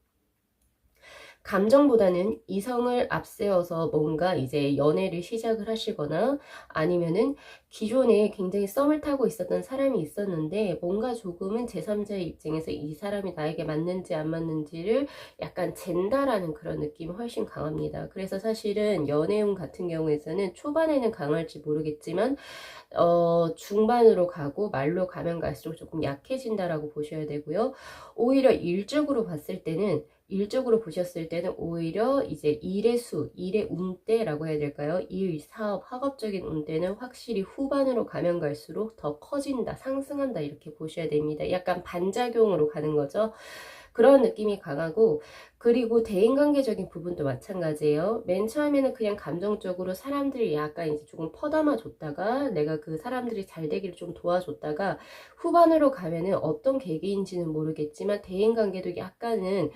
감정보다는 이성을 앞세워서 뭔가 이제 연애를 시작을 하시거나 아니면은 기존에 굉장히 썸을 타고 있었던 사람이 있었는데 뭔가 조금은 제3자의 입장에서 이 사람이 나에게 맞는지 안 맞는지를 약간 잰다라는 그런 느낌이 훨씬 강합니다. 그래서 사실은 연애운 같은 경우에서는 초반에는 강할지 모르겠지만 중반으로 가고 말로 가면 갈수록 조금 약해진다라고 보셔야 되고요. 오히려 일적으로 보셨을 때는 오히려 이제 일의 수, 일의 운대라고 해야 될까요? 일, 사업, 학업적인 운대는 확실히 후반으로 가면 갈수록 더 커진다, 상승한다 이렇게 보셔야 됩니다. 약간 반작용으로 가는 거죠. 그런 느낌이 강하고, 그리고 대인관계적인 부분도 마찬가지예요. 맨 처음에는 그냥 감정적으로 사람들이 약간 이제 조금 퍼담아 줬다가 내가 그 사람들이 잘 되기를 좀 도와줬다가 후반으로 가면은 어떤 계기인지는 모르겠지만 대인관계도 약간은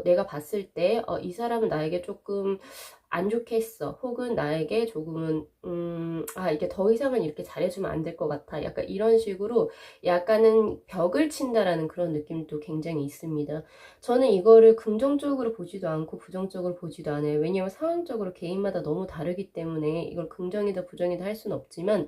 내가 봤을 때 이 사람은 나에게 조금 안 좋게 했어. 혹은 나에게 조금은 이게 더 이상은 이렇게 잘해주면 안 될 것 같아. 약간 이런 식으로 약간은 벽을 친다라는 그런 느낌도 굉장히 있습니다. 저는 이거를 긍정적으로 보지도 않고 부정적으로 보지도 않아요. 왜냐하면 상황적으로 개인마다 너무 다르기 때문에 이걸 긍정이다 부정이다 할 수는 없지만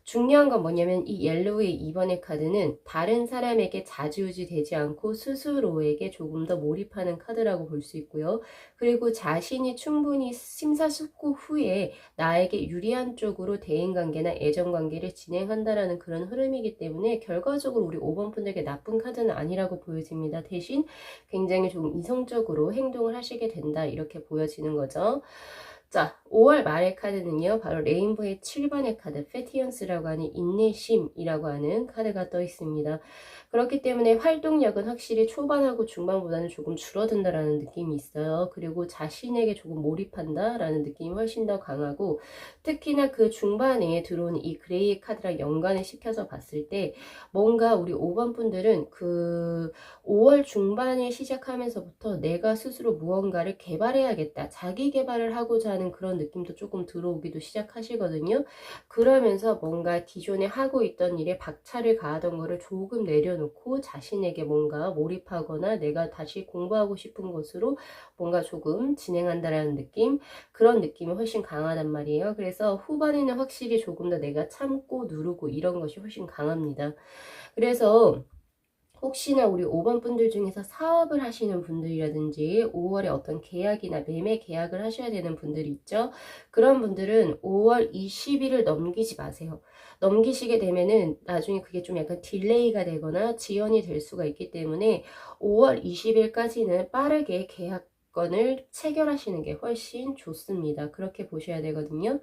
중요한 건 뭐냐면 이 옐로우의 이번의 카드는 다른 사람에게 좌지우지 되지 않고 스스로에게 조금 더 몰입하는 카드라고 볼 수 있고요. 그리고 자신이 충분히 심사숙고 후에 나에게 유리한 쪽으로 대인관계나 애정관계를 진행한다라는 그런 흐름이기 때문에 결과적으로 우리 5번 분들에게 나쁜 카드는 아니라고 보여집니다. 대신 굉장히 좀 이성적으로 행동을 하시게 된다 이렇게 보여지는 거죠. 자, 5월 말의 카드는요, 바로 레인보의 7번의 카드, 페티언스라고 하는 인내심이라고 하는 카드가 떠 있습니다. 그렇기 때문에 활동력은 확실히 초반하고 중반보다는 조금 줄어든다라는 느낌이 있어요. 그리고 자신에게 조금 몰입한다라는 느낌이 훨씬 더 강하고, 특히나 그 중반에 들어오는 이 그레이 카드랑 연관을 시켜서 봤을 때, 뭔가 우리 5번 분들은 그 5월 중반에 시작하면서부터 내가 스스로 무언가를 개발해야겠다. 자기 개발을 하고자 하는 그런 느낌도 조금 들어오기도 시작하시거든요. 그러면서 뭔가 기존에 하고 있던 일에 박차를 가하던 거를 조금 내려놓고 자신에게 뭔가 몰입하거나 내가 다시 공부하고 싶은 것으로 뭔가 조금 진행한다라는 느낌, 그런 느낌이 훨씬 강하단 말이에요. 그래서 후반에는 확실히 조금 더 내가 참고 누르고 이런 것이 훨씬 강합니다. 그래서 혹시나 우리 5번 분들 중에서 사업을 하시는 분들이라든지 5월에 어떤 계약이나 매매 계약을 하셔야 되는 분들이 있죠. 그런 분들은 5월 20일을 넘기지 마세요. 넘기시게 되면은 나중에 그게 좀 약간 딜레이가 되거나 지연이 될 수가 있기 때문에 5월 20일까지는 빠르게 계약건을 체결하시는 게 훨씬 좋습니다. 그렇게 보셔야 되거든요.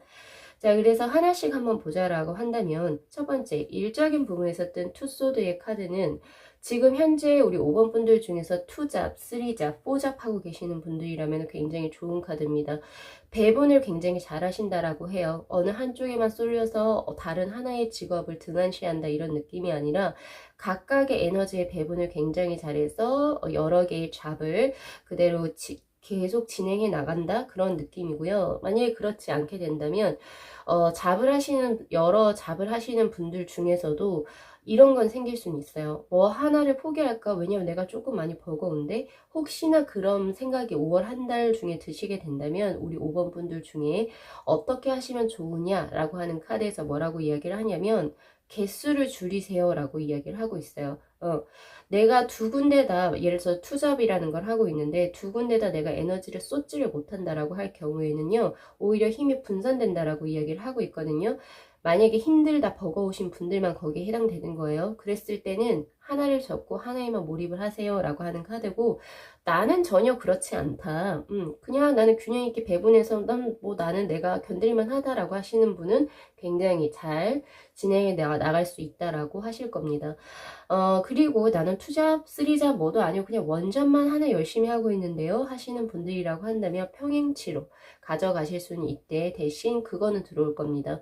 자, 그래서 하나씩 한번 보자라고 한다면 첫 번째, 일적인 부분에서 뜬 투소드의 카드는 지금 현재 우리 5번 분들 중에서 2잡, 3잡, 4잡 하고 계시는 분들이라면 굉장히 좋은 카드입니다. 배분을 굉장히 잘 하신다라고 해요. 어느 한쪽에만 쏠려서 다른 하나의 직업을 등한시한다 이런 느낌이 아니라 각각의 에너지의 배분을 굉장히 잘해서 여러 개의 잡을 그대로 계속 진행해 나간다 그런 느낌이고요. 만약에 그렇지 않게 된다면 여러 잡을 하시는 분들 중에서도 이런 건 생길 수는 있어요. 뭐 하나를 포기할까? 왜냐면 내가 조금 많이 버거운데 혹시나 그런 생각이 5월 한 달 중에 드시게 된다면 우리 5번 분들 중에 어떻게 하시면 좋으냐라고 하는 카드에서 뭐라고 이야기를 하냐면 개수를 줄이세요 라고 이야기를 하고 있어요. 내가 두 군데다 예를 들어서 투잡이라는 걸 하고 있는데 두 군데다 내가 에너지를 쏟지를 못한다라고 할 경우에는요 오히려 힘이 분산된다라고 이야기를 하고 있거든요. 만약에 힘들다 버거우신 분들만 거기에 해당되는 거예요. 그랬을 때는 하나를 접고 하나에만 몰입을 하세요 라고 하는 카드고, 나는 전혀 그렇지 않다. 그냥 나는 균형 있게 배분해서 나는 내가 견딜만 하다라고 하시는 분은 굉장히 잘 진행해 나갈 수 있다라고 하실 겁니다. 그리고 나는 투잡, 쓰리잡 뭐도 아니고 그냥 원잡만 하나 열심히 하고 있는데요 하시는 분들이라고 한다면 평행치로 가져가실 수는 있대. 대신 그거는 들어올 겁니다.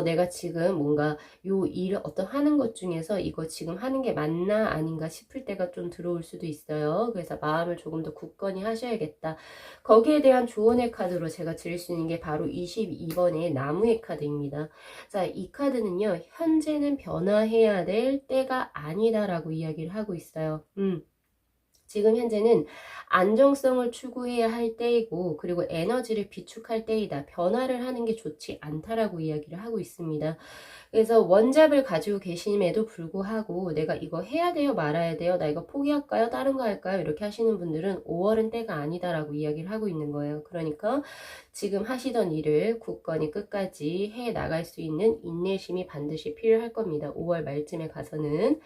내가 지금 뭔가 요 일을 어떤 하는 것 중에서 이거 지금 하는 게 맞나 아닌가 싶을 때가 좀 들어올 수도 있어요. 그래서 마음을 조금 더 굳건히 하셔야겠다. 거기에 대한 조언의 카드로 제가 드릴 수 있는 게 바로 22번의 나무의 카드입니다. 자, 이 카드는요, 현재는 변화해야 될 때가 아니다라고 이야기를 하고 있어요. 지금 현재는 안정성을 추구해야 할 때이고, 그리고 에너지를 비축할 때이다. 변화를 하는 게 좋지 않다라고 이야기를 하고 있습니다. 그래서 원잡을 가지고 계심에도 불구하고 내가 이거 해야 돼요, 말아야 돼요, 나 이거 포기할까요, 다른 거 할까요, 이렇게 하시는 분들은 5월은 때가 아니다라고 이야기를 하고 있는 거예요. 그러니까 지금 하시던 일을 굳건히 끝까지 해 나갈 수 있는 인내심이 반드시 필요할 겁니다. 5월 말쯤에 가서는.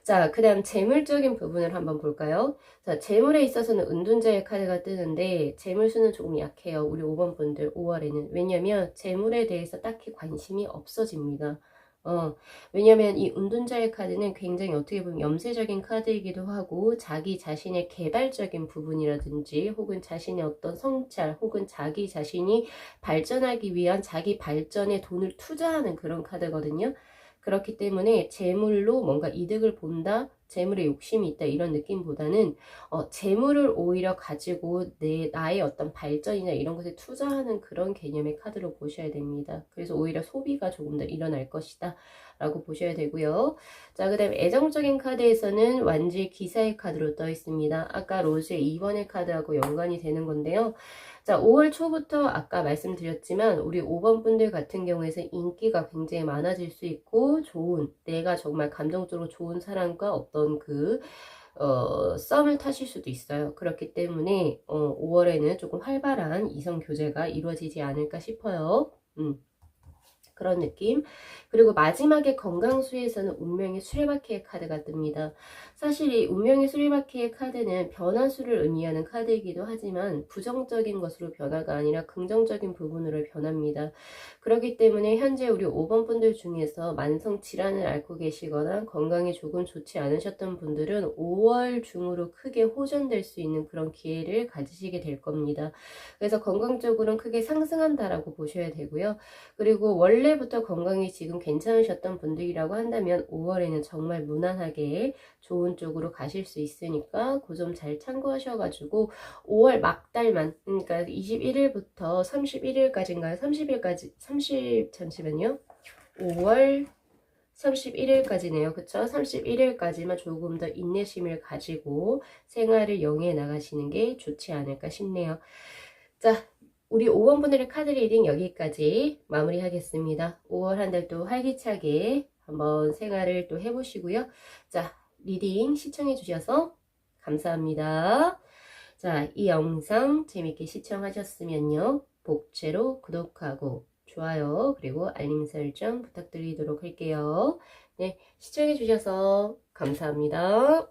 자, 그 다음 재물적인 부분을 한번 볼까요? 자, 재물에 있어서는 은둔자의 카드가 뜨는데 재물수는 조금 약해요. 우리 5번 분들 5월에는. 왜냐면 재물에 대해서 딱히 관심이 없어집니다. 왜냐면 이 은둔자의 카드는 굉장히 어떻게 보면 염세적인 카드이기도 하고, 자기 자신의 개발적인 부분이라든지 혹은 자신의 어떤 성찰 혹은 자기 자신이 발전하기 위한 자기 발전에 돈을 투자하는 그런 카드거든요. 그렇기 때문에 재물로 뭔가 이득을 본다, 재물에 욕심이 있다, 이런 느낌보다는 재물을 오히려 가지고 나의 어떤 발전이나 이런 것에 투자하는 그런 개념의 카드로 보셔야 됩니다. 그래서 오히려 소비가 조금 더 일어날 것이다 라고 보셔야 되고요. 자, 그 다음에 애정적인 카드에서는 완지 기사의 카드로 떠 있습니다. 아까 로즈의 2번의 카드하고 연관이 되는 건데요. 자, 5월 초부터 아까 말씀드렸지만 우리 5번 분들 같은 경우에서 인기가 굉장히 많아질 수 있고, 내가 정말 감정적으로 좋은 사람과 어떤 썸을 타실 수도 있어요. 그렇기 때문에 5월에는 조금 활발한 이성 교제가 이루어지지 않을까 싶어요. 그런 느낌. 그리고 마지막에 건강수에서는 운명의 수레바퀴의 카드가 뜹니다. 사실 이 운명의 수레바퀴의 카드는 변화수를 의미하는 카드이기도 하지만 부정적인 것으로 변화가 아니라 긍정적인 부분으로 변합니다. 그렇기 때문에 현재 우리 5번 분들 중에서 만성 질환을 앓고 계시거나 건강이 조금 좋지 않으셨던 분들은 5월 중으로 크게 호전될 수 있는 그런 기회를 가지시게 될 겁니다. 그래서 건강적으로는 크게 상승한다라고 보셔야 되고요. 그리고 원래부터 건강이 지금 괜찮으셨던 분들이라고 한다면 5월에는 정말 무난하게 좋은 쪽으로 가실 수 있으니까 그 점 잘 참고하셔가지고 5월 막달만, 그러니까 21일부터 31일까지인가요? 잠시만요. 5월 31일까지네요. 그쵸? 31일까지만 조금 더 인내심을 가지고 생활을 영위해 나가시는 게 좋지 않을까 싶네요. 자, 우리 5번 분들의 카드 리딩 여기까지 마무리하겠습니다. 5월 한 달 또 활기차게 한번 생활을 또 해보시고요. 자, 리딩 시청해 주셔서 감사합니다. 자, 이 영상 재밌게 시청하셨으면요, 복채로 구독하고 좋아요 그리고 알림 설정 부탁드리도록 할게요. 네, 시청해 주셔서 감사합니다.